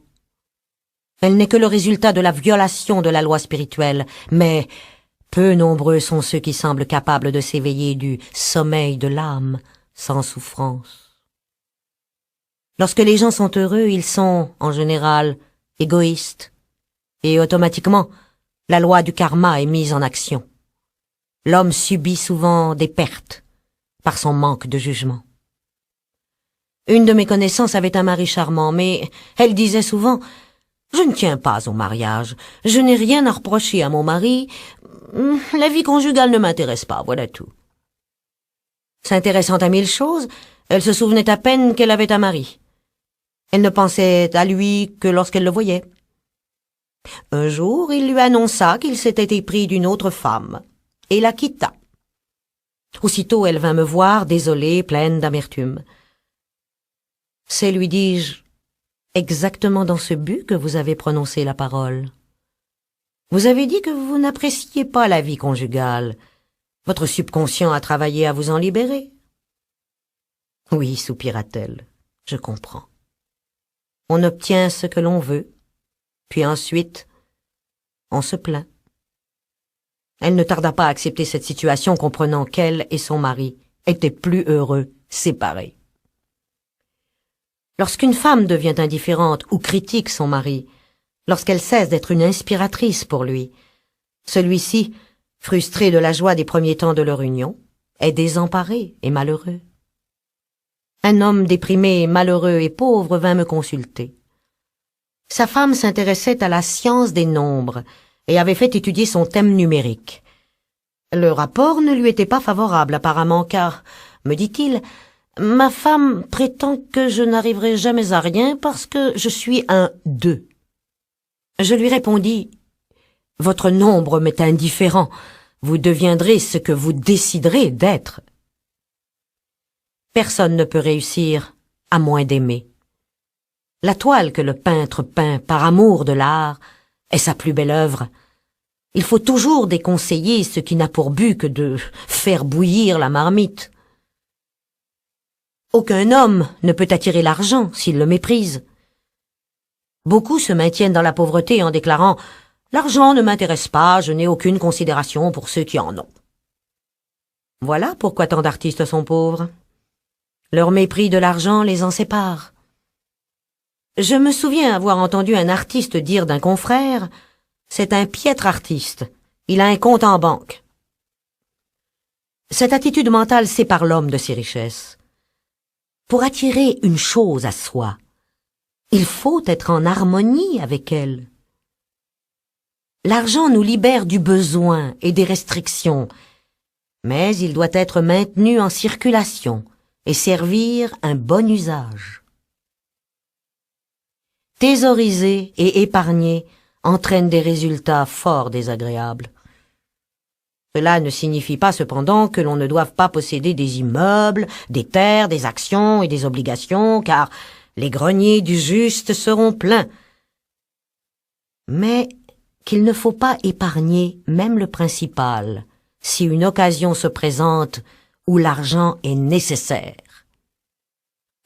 Elle n'est que le résultat de la violation de la loi spirituelle, mais peu nombreux sont ceux qui semblent capables de s'éveiller du sommeil de l'âme sans souffrance. Lorsque les gens sont heureux, ils sont, en général, égoïstes, et automatiquement, la loi du karma est mise en action. L'homme subit souvent des pertes par son manque de jugement. Une de mes connaissances avait un mari charmant, mais elle disait souvent « Je ne tiens pas au mariage, je n'ai rien à reprocher à mon mari, la vie conjugale ne m'intéresse pas, voilà tout. » S'intéressant à mille choses, elle se souvenait à peine qu'elle avait un mari. Elle ne pensait à lui que lorsqu'elle le voyait. Un jour, il lui annonça qu'il s'était épris d'une autre femme, et la quitta. Aussitôt, elle vint me voir, désolée, pleine d'amertume. « C'est, lui dis-je, exactement dans ce but que vous avez prononcé la parole. Vous avez dit que vous n'appréciez pas la vie conjugale. Votre subconscient a travaillé à vous en libérer. » « Oui, soupira-t-elle, je comprends. On obtient ce que l'on veut, puis ensuite, on se plaint. » Elle ne tarda pas à accepter cette situation, comprenant qu'elle et son mari étaient plus heureux séparés. Lorsqu'une femme devient indifférente ou critique son mari, lorsqu'elle cesse d'être une inspiratrice pour lui, celui-ci, frustré de la joie des premiers temps de leur union, est désemparé et malheureux. Un homme déprimé, malheureux et pauvre vint me consulter. Sa femme s'intéressait à la science des nombres et avait fait étudier son thème numérique. Le rapport ne lui était pas favorable apparemment car, me dit-il, ma femme prétend que je n'arriverai jamais à rien parce que je suis un 2. Je lui répondis, « Votre nombre m'est indifférent. Vous deviendrez ce que vous déciderez d'être. » Personne ne peut réussir à moins d'aimer. La toile que le peintre peint par amour de l'art est sa plus belle œuvre. Il faut toujours déconseiller ce qui n'a pour but que de faire bouillir la marmite. Aucun homme ne peut attirer l'argent s'il le méprise. Beaucoup se maintiennent dans la pauvreté en déclarant « L'argent ne m'intéresse pas, je n'ai aucune considération pour ceux qui en ont. » Voilà pourquoi tant d'artistes sont pauvres. Leur mépris de l'argent les en sépare. Je me souviens avoir entendu un artiste dire d'un confrère « C'est un piètre artiste, il a un compte en banque. » Cette attitude mentale sépare l'homme de ses richesses. Pour attirer une chose à soi, il faut être en harmonie avec elle. L'argent nous libère du besoin et des restrictions, mais il doit être maintenu en circulation et servir un bon usage. Thésauriser et épargner entraîne des résultats fort désagréables. Cela ne signifie pas cependant que l'on ne doive pas posséder des immeubles, des terres, des actions et des obligations, car les greniers du juste seront pleins. Mais qu'il ne faut pas épargner même le principal, si une occasion se présente où l'argent est nécessaire.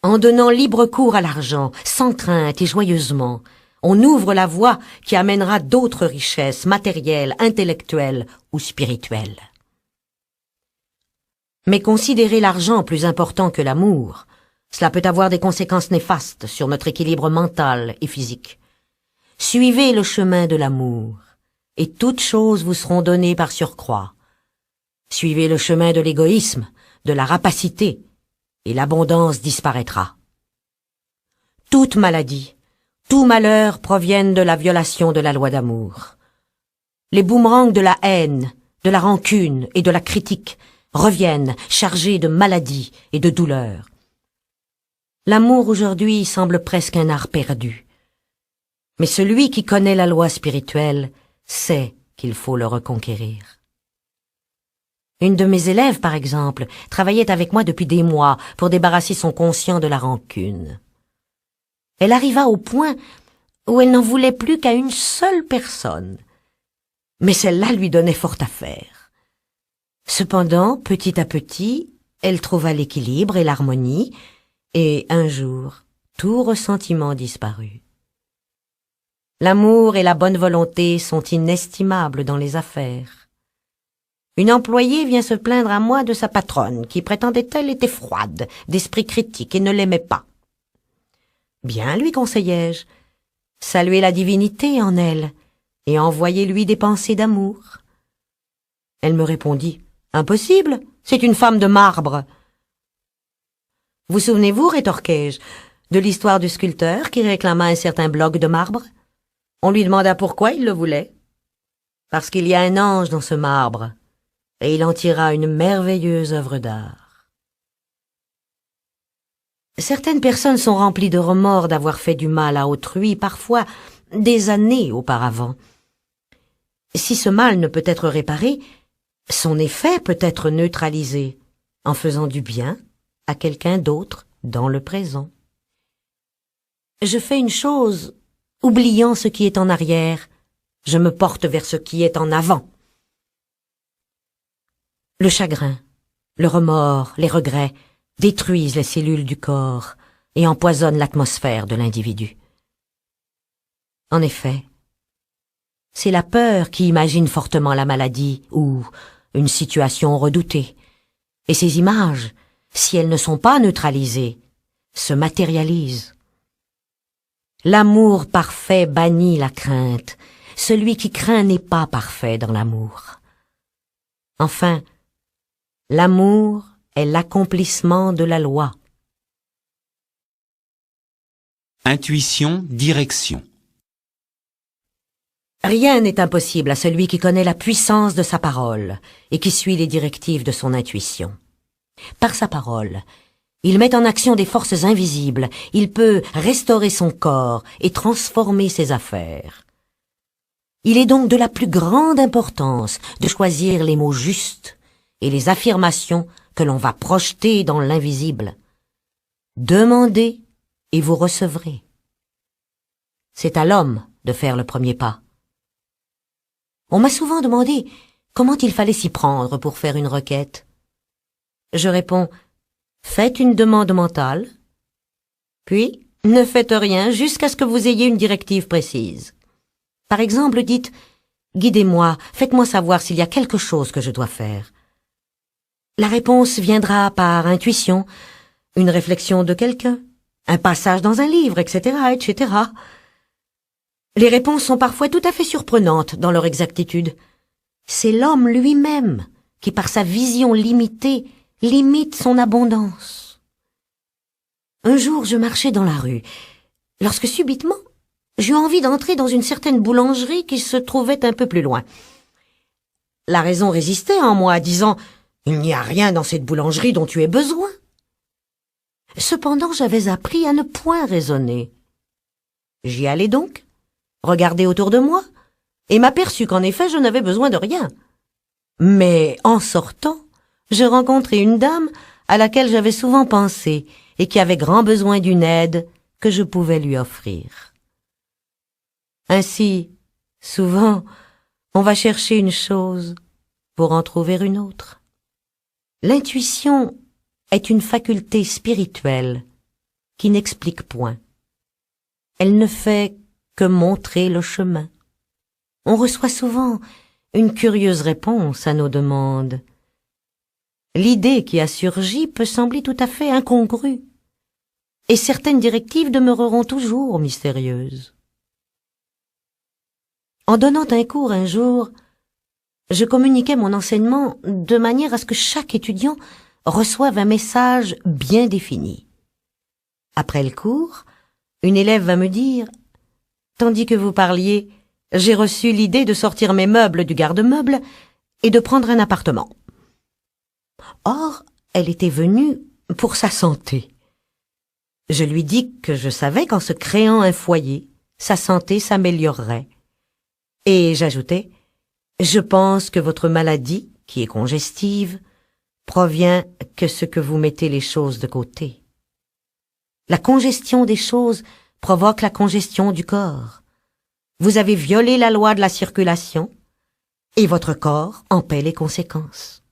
En donnant libre cours à l'argent, sans crainte et joyeusement, on ouvre la voie qui amènera d'autres richesses matérielles, intellectuelles ou spirituelles. Mais considérer l'argent plus important que l'amour, cela peut avoir des conséquences néfastes sur notre équilibre mental et physique. Suivez le chemin de l'amour, et toutes choses vous seront données par surcroît. Suivez le chemin de l'égoïsme, de la rapacité, et l'abondance disparaîtra. Toute maladie, tout malheur proviennent de la violation de la loi d'amour. Les boomerangs de la haine, de la rancune et de la critique reviennent chargés de maladies et de douleurs. L'amour aujourd'hui semble presque un art perdu. Mais celui qui connaît la loi spirituelle sait qu'il faut le reconquérir. Une de mes élèves, par exemple, travaillait avec moi depuis des mois pour débarrasser son conscient de la rancune. Elle arriva au point où elle n'en voulait plus qu'à une seule personne. Mais celle-là lui donnait fort à faire. Cependant, petit à petit, elle trouva l'équilibre et l'harmonie, et un jour, tout ressentiment disparut. L'amour et la bonne volonté sont inestimables dans les affaires. Une employée vient se plaindre à moi de sa patronne, qui prétendait-elle était froide, d'esprit critique et ne l'aimait pas. Bien, lui conseillai-je, saluez la divinité en elle et envoyez-lui des pensées d'amour. Elle me répondit, impossible, c'est une femme de marbre. Vous souvenez-vous, rétorquai-je, de l'histoire du sculpteur qui réclama un certain bloc de marbre? On lui demanda pourquoi il le voulait. Parce qu'il y a un ange dans ce marbre, et il en tira une merveilleuse œuvre d'art. Certaines personnes sont remplies de remords d'avoir fait du mal à autrui, parfois des années auparavant. Si ce mal ne peut être réparé, son effet peut être neutralisé en faisant du bien à quelqu'un d'autre dans le présent. Je fais une chose, oubliant ce qui est en arrière, je me porte vers ce qui est en avant. Le chagrin, le remords, les regrets détruisent les cellules du corps et empoisonnent l'atmosphère de l'individu. En effet, c'est la peur qui imagine fortement la maladie ou une situation redoutée, et ces images, si elles ne sont pas neutralisées, se matérialisent. L'amour parfait bannit la crainte. Celui qui craint n'est pas parfait dans l'amour. Enfin, l'amour est l'accomplissement de la loi. Intuition, direction. Rien n'est impossible à celui qui connaît la puissance de sa parole et qui suit les directives de son intuition. Par sa parole, il met en action des forces invisibles, il peut restaurer son corps et transformer ses affaires. Il est donc de la plus grande importance de choisir les mots justes et les affirmations que l'on va projeter dans l'invisible. Demandez et vous recevrez. C'est à l'homme de faire le premier pas. On m'a souvent demandé comment il fallait s'y prendre pour faire une requête. Je réponds, faites une demande mentale, puis ne faites rien jusqu'à ce que vous ayez une directive précise. Par exemple, dites, guidez-moi, faites-moi savoir s'il y a quelque chose que je dois faire. La réponse viendra par intuition, une réflexion de quelqu'un, un passage dans un livre, etc., etc. Les réponses sont parfois tout à fait surprenantes dans leur exactitude. C'est l'homme lui-même qui, par sa vision limitée, limite son abondance. Un jour, je marchais dans la rue, lorsque subitement, j'eus envie d'entrer dans une certaine boulangerie qui se trouvait un peu plus loin. La raison résistait en moi, disant « Il n'y a rien dans cette boulangerie dont tu aies besoin. » Cependant, j'avais appris à ne point raisonner. J'y allai donc, regardai autour de moi, et m'aperçus qu'en effet, je n'avais besoin de rien. Mais en sortant, je rencontrai une dame à laquelle j'avais souvent pensé et qui avait grand besoin d'une aide que je pouvais lui offrir. Ainsi, souvent, on va chercher une chose pour en trouver une autre. L'intuition est une faculté spirituelle qui n'explique point. Elle ne fait que montrer le chemin. On reçoit souvent une curieuse réponse à nos demandes. L'idée qui a surgi peut sembler tout à fait incongrue, et certaines directives demeureront toujours mystérieuses. En donnant un cours un jour, je communiquais mon enseignement de manière à ce que chaque étudiant reçoive un message bien défini. Après le cours, une élève va me dire « Tandis que vous parliez, j'ai reçu l'idée de sortir mes meubles du garde-meubles et de prendre un appartement. » Or, elle était venue pour sa santé. Je lui dis que je savais qu'en se créant un foyer, sa santé s'améliorerait. Et j'ajoutais, je pense que votre maladie, qui est congestive, provient que ce que vous mettez les choses de côté. La congestion des choses provoque la congestion du corps. Vous avez violé la loi de la circulation et votre corps en paie les conséquences.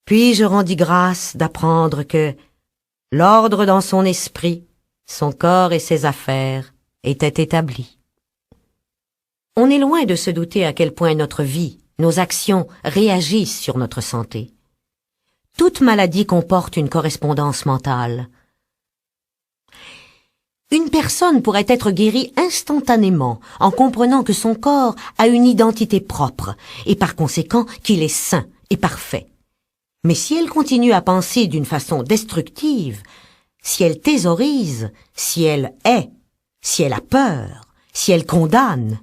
Puis je rendis grâce d'apprendre que L'ordre dans son esprit, son corps et ses affaires étaient établis. On est loin de se douter à quel point notre vie, nos actions réagissent sur notre santé. Toute maladie comporte une correspondance mentale. Une personne pourrait être guérie instantanément en comprenant que son corps a une identité propre et par conséquent qu'il est sain et parfait. Mais si elle continue à penser d'une façon destructive, si elle thésaurise, si elle hait, si elle a peur, si elle condamne,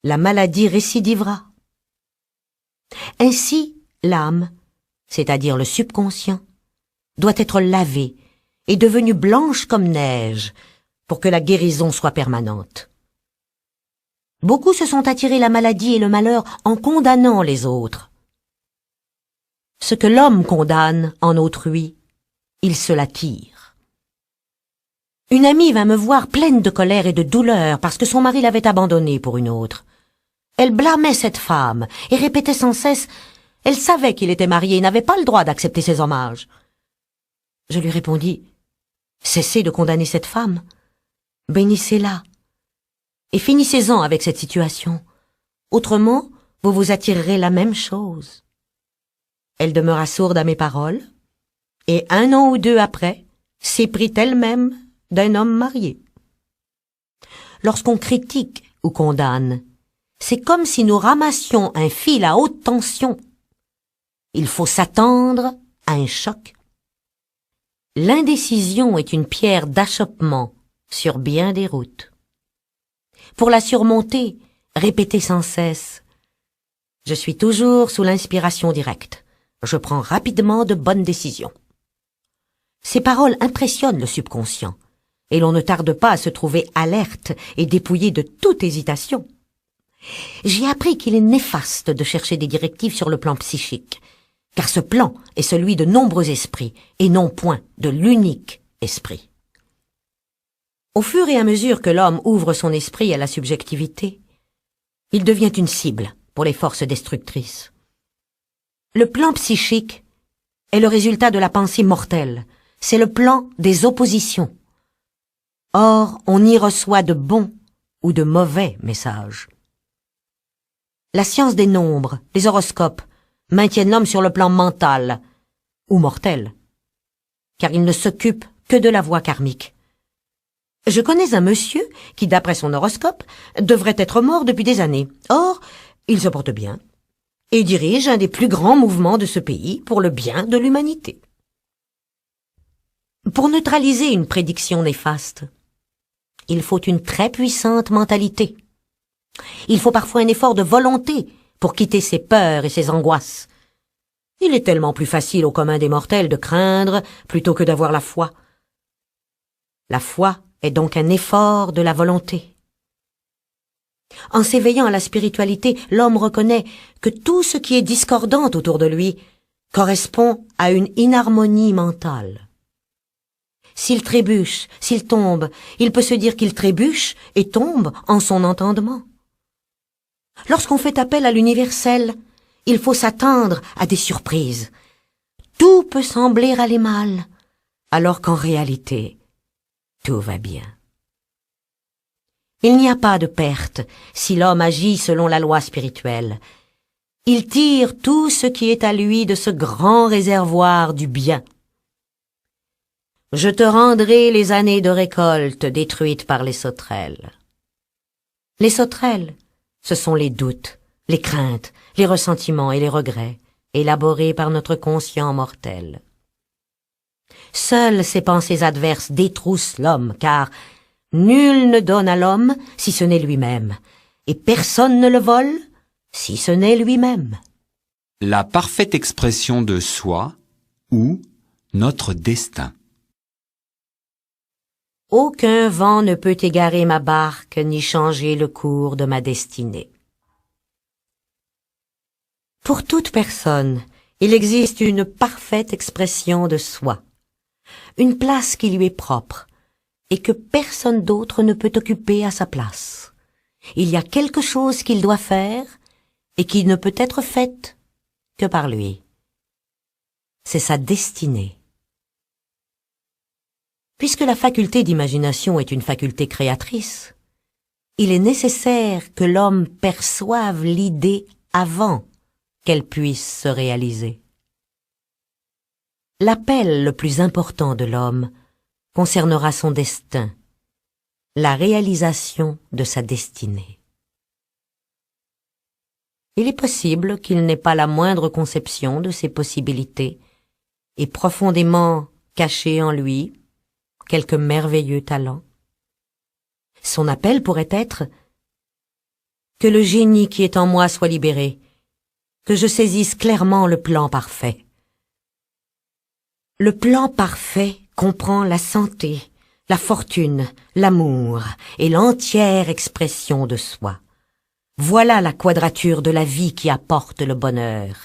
la maladie récidivera. Ainsi, l'âme, c'est-à-dire le subconscient, doit être lavée et devenue blanche comme neige pour que la guérison soit permanente. Beaucoup se sont attirés la maladie et le malheur en condamnant les autres. Ce que l'homme condamne en autrui, il se l'attire. Une amie vint me voir pleine de colère et de douleur parce que son mari l'avait abandonnée pour une autre. Elle blâmait cette femme et répétait sans cesse « Elle savait qu'il était marié et n'avait pas le droit d'accepter ses hommages. » Je lui répondis « Cessez de condamner cette femme, bénissez-la et finissez-en avec cette situation. Autrement, vous vous attirerez la même chose. » Elle demeura sourde à mes paroles, et 1 an ou 2 après, s'éprit elle-même d'un homme marié. Lorsqu'on critique ou condamne, c'est comme si nous ramassions un fil à haute tension. Il faut s'attendre à un choc. L'indécision est une pierre d'achoppement sur bien des routes. Pour la surmonter, répétez sans cesse « Je suis toujours sous l'inspiration directe. Je prends rapidement de bonnes décisions. » Ces paroles impressionnent le subconscient, et l'on ne tarde pas à se trouver alerte et dépouillé de toute hésitation. J'ai appris qu'il est néfaste de chercher des directives sur le plan psychique, car ce plan est celui de nombreux esprits, et non point de l'unique esprit. Au fur et à mesure que l'homme ouvre son esprit à la subjectivité, il devient une cible pour les forces destructrices. Le plan psychique est le résultat de la pensée mortelle, c'est le plan des oppositions. Or, on y reçoit de bons ou de mauvais messages. La science des nombres, les horoscopes, maintiennent l'homme sur le plan mental, ou mortel, car il ne s'occupe que de la voie karmique. Je connais un monsieur qui, d'après son horoscope, devrait être mort depuis des années. Or, il se porte bien et dirige un des plus grands mouvements de ce pays pour le bien de l'humanité. Pour neutraliser une prédiction néfaste, il faut une très puissante mentalité. Il faut parfois un effort de volonté pour quitter ses peurs et ses angoisses. Il est tellement plus facile au commun des mortels de craindre plutôt que d'avoir la foi. La foi est donc un effort de la volonté. En s'éveillant à la spiritualité, l'homme reconnaît que tout ce qui est discordant autour de lui correspond à une inharmonie mentale. S'il trébuche, s'il tombe, il peut se dire qu'il trébuche et tombe en son entendement. Lorsqu'on fait appel à l'universel, il faut s'attendre à des surprises. Tout peut sembler aller mal, alors qu'en réalité, tout va bien. Il n'y a pas de perte si l'homme agit selon la loi spirituelle. Il tire tout ce qui est à lui de ce grand réservoir du bien. Je te rendrai les années de récolte détruites par les sauterelles. Les sauterelles, ce sont les doutes, les craintes, les ressentiments et les regrets, élaborés par notre conscient mortel. Seules ces pensées adverses détroussent l'homme, car nul ne donne à l'homme si ce n'est lui-même, et personne ne le vole si ce n'est lui-même. La parfaite expression de soi ou notre destin. Aucun vent ne peut égarer ma barque ni changer le cours de ma destinée. Pour toute personne, il existe une parfaite expression de soi, une place qui lui est propre et que personne d'autre ne peut occuper à sa place. Il y a quelque chose qu'il doit faire et qui ne peut être faite que par lui. C'est sa destinée. Puisque la faculté d'imagination est une faculté créatrice, il est nécessaire que l'homme perçoive l'idée avant qu'elle puisse se réaliser. L'appel le plus important de l'homme concernera son destin, la réalisation de sa destinée. Il est possible qu'il n'ait pas la moindre conception de ses possibilités et profondément caché en lui quelque merveilleux talent. Son appel pourrait être « Que le génie qui est en moi soit libéré, que je saisisse clairement le plan parfait. » Le plan parfait comprend la santé, la fortune, l'amour et l'entière expression de soi. Voilà la quadrature de la vie qui apporte le bonheur.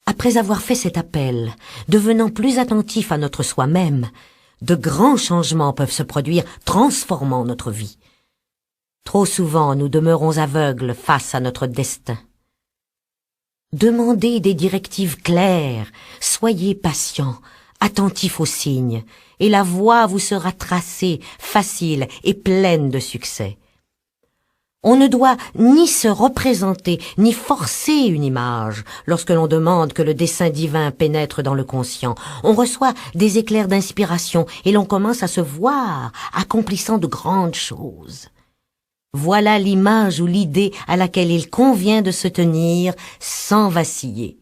Après avoir fait cet appel, devenant plus attentif à notre soi-même, de grands changements peuvent se produire, transformant notre vie. Trop souvent, nous demeurons aveugles face à notre destin. Demandez des directives claires, soyez patients, attentifs aux signes, et la voie vous sera tracée, facile et pleine de succès. On ne doit ni se représenter, ni forcer une image lorsque l'on demande que le dessein divin pénètre dans le conscient. On reçoit des éclairs d'inspiration et l'on commence à se voir accomplissant de grandes choses. Voilà l'image ou l'idée à laquelle il convient de se tenir sans vaciller.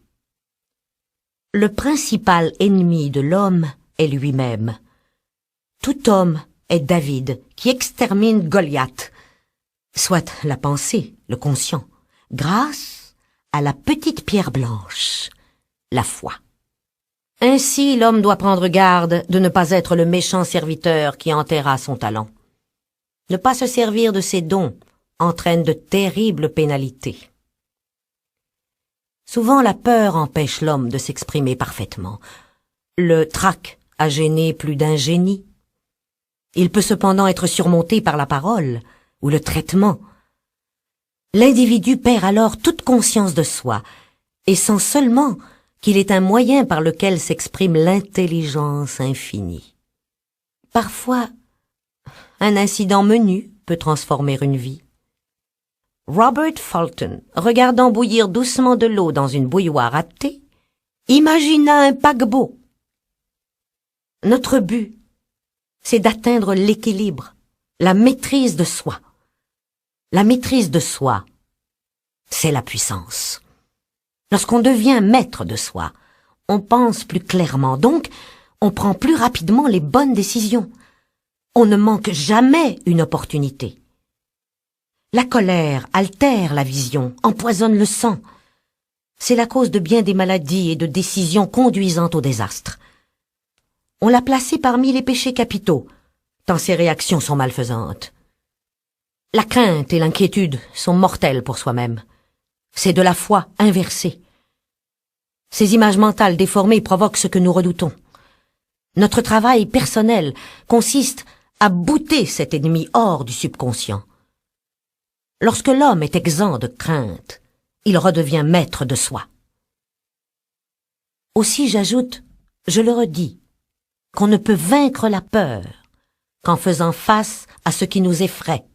Le principal ennemi de l'homme est lui-même. Tout homme est David qui extermine Goliath, soit la pensée, le conscient, grâce à la petite pierre blanche, la foi. Ainsi, l'homme doit prendre garde de ne pas être le méchant serviteur qui enterra son talent. Ne pas se servir de ses dons entraîne de terribles pénalités. Souvent, la peur empêche l'homme de s'exprimer parfaitement. Le trac a gêné plus d'un génie. Il peut cependant être surmonté par la parole ou le traitement. L'individu perd alors toute conscience de soi et sent seulement qu'il est un moyen par lequel s'exprime l'intelligence infinie. Parfois, un incident menu peut transformer une vie. Robert Fulton, regardant bouillir doucement de l'eau dans une bouilloire à thé, imagina un paquebot. Notre but, c'est d'atteindre l'équilibre, la maîtrise de soi. La maîtrise de soi, c'est la puissance. Lorsqu'on devient maître de soi, on pense plus clairement, donc on prend plus rapidement les bonnes décisions. On ne manque jamais une opportunité. La colère altère la vision, empoisonne le sang. C'est la cause de bien des maladies et de décisions conduisant au désastre. On l'a placé parmi les péchés capitaux, tant ses réactions sont malfaisantes. La crainte et l'inquiétude sont mortelles pour soi-même. C'est de la foi inversée. Ces images mentales déformées provoquent ce que nous redoutons. Notre travail personnel consiste à bouter cet ennemi hors du subconscient. Lorsque l'homme est exempt de crainte, il redevient maître de soi. Aussi j'ajoute, je le redis, qu'on ne peut vaincre la peur qu'en faisant face à ce qui nous effraie,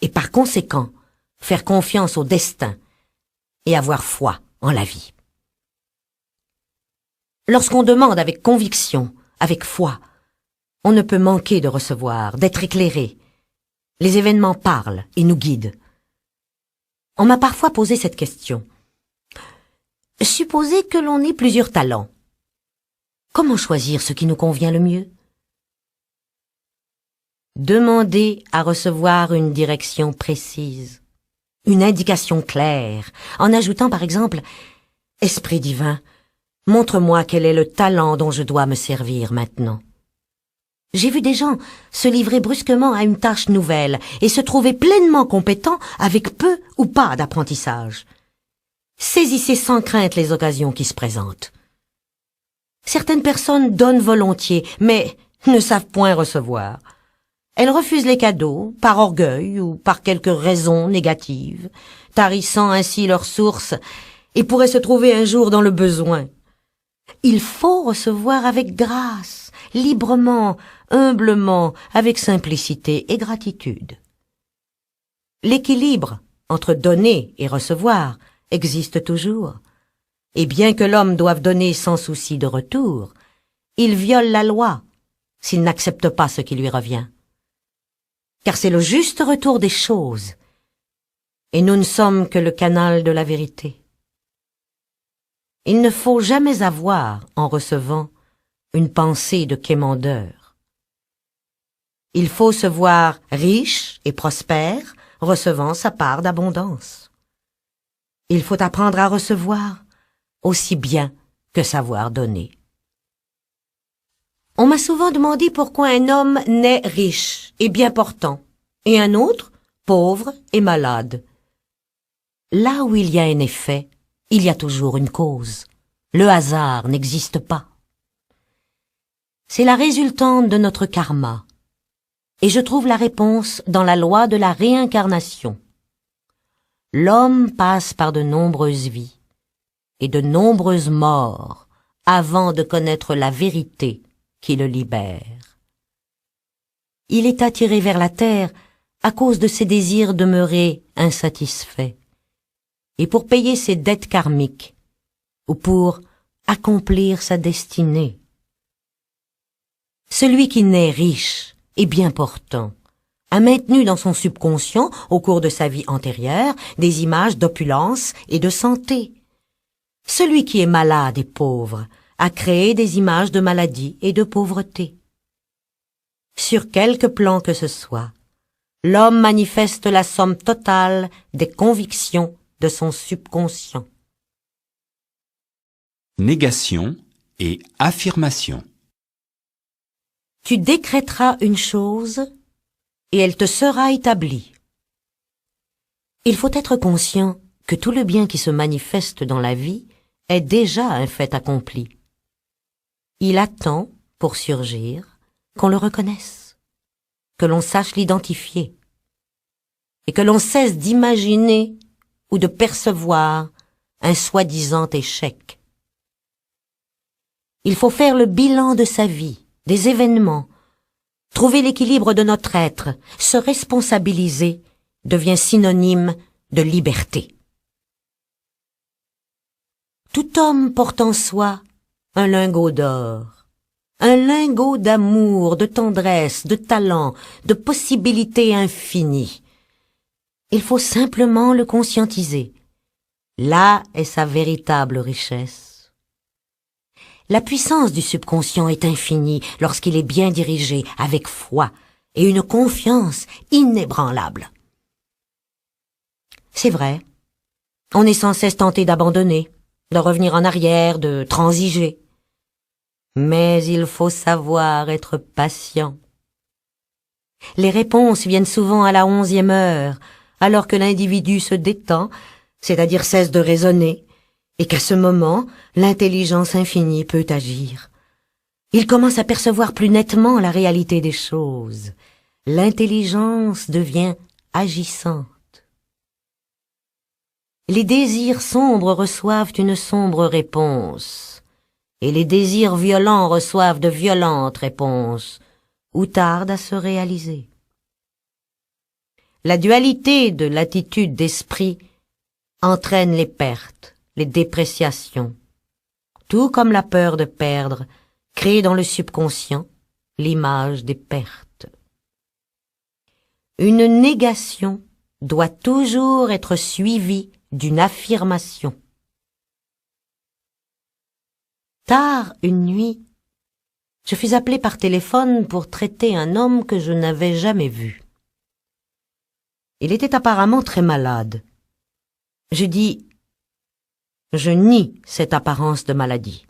et par conséquent, faire confiance au destin et avoir foi en la vie. Lorsqu'on demande avec conviction, avec foi, on ne peut manquer de recevoir, d'être éclairé. Les événements parlent et nous guident. On m'a parfois posé cette question. Supposez que l'on ait plusieurs talents. Comment choisir ce qui nous convient le mieux? Demandez à recevoir une direction précise, une indication claire, en ajoutant par exemple « Esprit divin, montre-moi quel est le talent dont je dois me servir maintenant. » J'ai vu des gens se livrer brusquement à une tâche nouvelle et se trouver pleinement compétents avec peu ou pas d'apprentissage. Saisissez sans crainte les occasions qui se présentent. Certaines personnes donnent volontiers, mais ne savent point recevoir. Elles refusent les cadeaux, par orgueil ou par quelque raison négative, tarissant ainsi leur source, et pourraient se trouver un jour dans le besoin. Il faut recevoir avec grâce, librement, humblement, avec simplicité et gratitude. L'équilibre entre donner et recevoir existe toujours, et bien que l'homme doive donner sans souci de retour, il viole la loi s'il n'accepte pas ce qui lui revient. Car c'est le juste retour des choses, et nous ne sommes que le canal de la vérité. Il ne faut jamais avoir, en recevant, une pensée de quémandeur. Il faut se voir riche et prospère, recevant sa part d'abondance. Il faut apprendre à recevoir aussi bien que savoir donner. On m'a souvent demandé pourquoi un homme naît riche et bien portant, et un autre pauvre et malade. Là où il y a un effet, il y a toujours une cause. Le hasard n'existe pas. C'est la résultante de notre karma, et je trouve la réponse dans la loi de la réincarnation. L'homme passe par de nombreuses vies et de nombreuses morts avant de connaître la vérité qui le libère. Il est attiré vers la terre à cause de ses désirs demeurés insatisfaits, et pour payer ses dettes karmiques, ou pour accomplir sa destinée. Celui qui naît riche et bien portant a maintenu dans son subconscient, au cours de sa vie antérieure, des images d'opulence et de santé. Celui qui est malade et pauvre a créé des images de maladie et de pauvreté. Sur quelque plan que ce soit, l'homme manifeste la somme totale des convictions de son subconscient. Négation et affirmation. Tu décréteras une chose et elle te sera établie. Il faut être conscient que tout le bien qui se manifeste dans la vie est déjà un fait accompli. Il attend, pour surgir, qu'on le reconnaisse, que l'on sache l'identifier, et que l'on cesse d'imaginer ou de percevoir un soi-disant échec. Il faut faire le bilan de sa vie, des événements, trouver l'équilibre de notre être, se responsabiliser devient synonyme de liberté. Tout homme porte en soi un lingot d'or, un lingot d'amour, de tendresse, de talent, de possibilités infinies. Il faut simplement le conscientiser. Là est sa véritable richesse. La puissance du subconscient est infinie lorsqu'il est bien dirigé, avec foi et une confiance inébranlable. C'est vrai, on est sans cesse tenté d'abandonner, de revenir en arrière, de transiger. Mais il faut savoir être patient. Les réponses viennent souvent à la 11e heure, alors que l'individu se détend, c'est-à-dire cesse de raisonner, et qu'à ce moment, l'intelligence infinie peut agir. Il commence à percevoir plus nettement la réalité des choses. L'intelligence devient agissante. Les désirs sombres reçoivent une sombre réponse, et les désirs violents reçoivent de violentes réponses, ou tardent à se réaliser. La dualité de l'attitude d'esprit entraîne les pertes, les dépréciations, tout comme la peur de perdre crée dans le subconscient l'image des pertes. Une négation doit toujours être suivie d'une affirmation. Tard une nuit, je fus appelé par téléphone pour traiter un homme que je n'avais jamais vu. Il était apparemment très malade. Je dis: je nie cette apparence de maladie.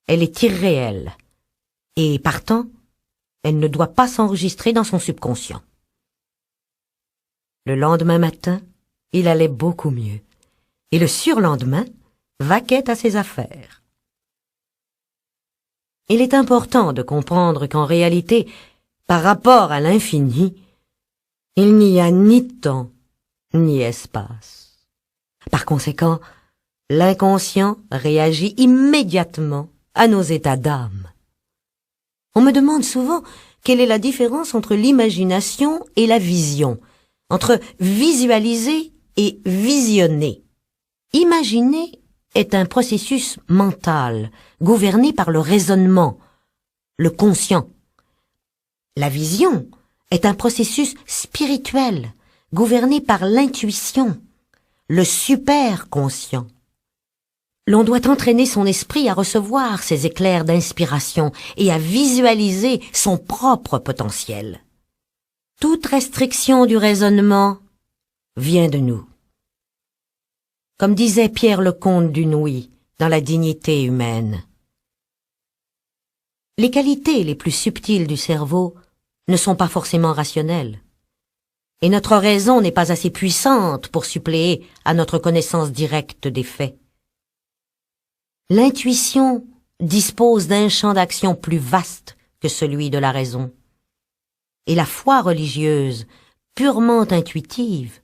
Elle est irréelle, et partant, elle ne doit pas s'enregistrer dans son subconscient. Le lendemain matin, il allait beaucoup mieux, et le surlendemain, vaquait à ses affaires. Il est important de comprendre qu'en réalité, par rapport à l'infini, il n'y a ni temps, ni espace. Par conséquent, l'inconscient réagit immédiatement à nos états d'âme. On me demande souvent quelle est la différence entre l'imagination et la vision, entre visualiser et visionner. Imaginer est un processus mental, gouverné par le raisonnement, le conscient. La vision est un processus spirituel, gouverné par l'intuition, le superconscient. L'on doit entraîner son esprit à recevoir ces éclairs d'inspiration et à visualiser son propre potentiel. Toute restriction du raisonnement vient de nous. Comme disait Pierre Lecomte du Nouy dans La dignité humaine, les qualités les plus subtiles du cerveau ne sont pas forcément rationnelles, et notre raison n'est pas assez puissante pour suppléer à notre connaissance directe des faits. L'intuition dispose d'un champ d'action plus vaste que celui de la raison. Et la foi religieuse, purement intuitive,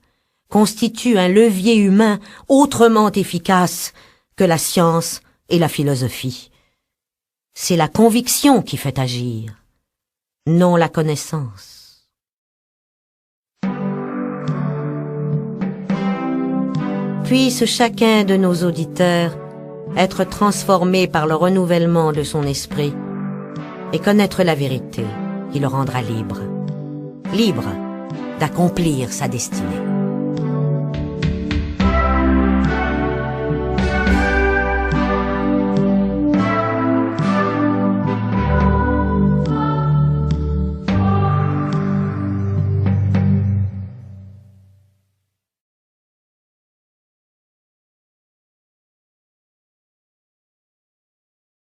constitue un levier humain autrement efficace que la science et la philosophie. C'est la conviction qui fait agir, non la connaissance. Puisse chacun de nos auditeurs être transformé par le renouvellement de son esprit et connaître la vérité qui le rendra libre, libre d'accomplir sa destinée.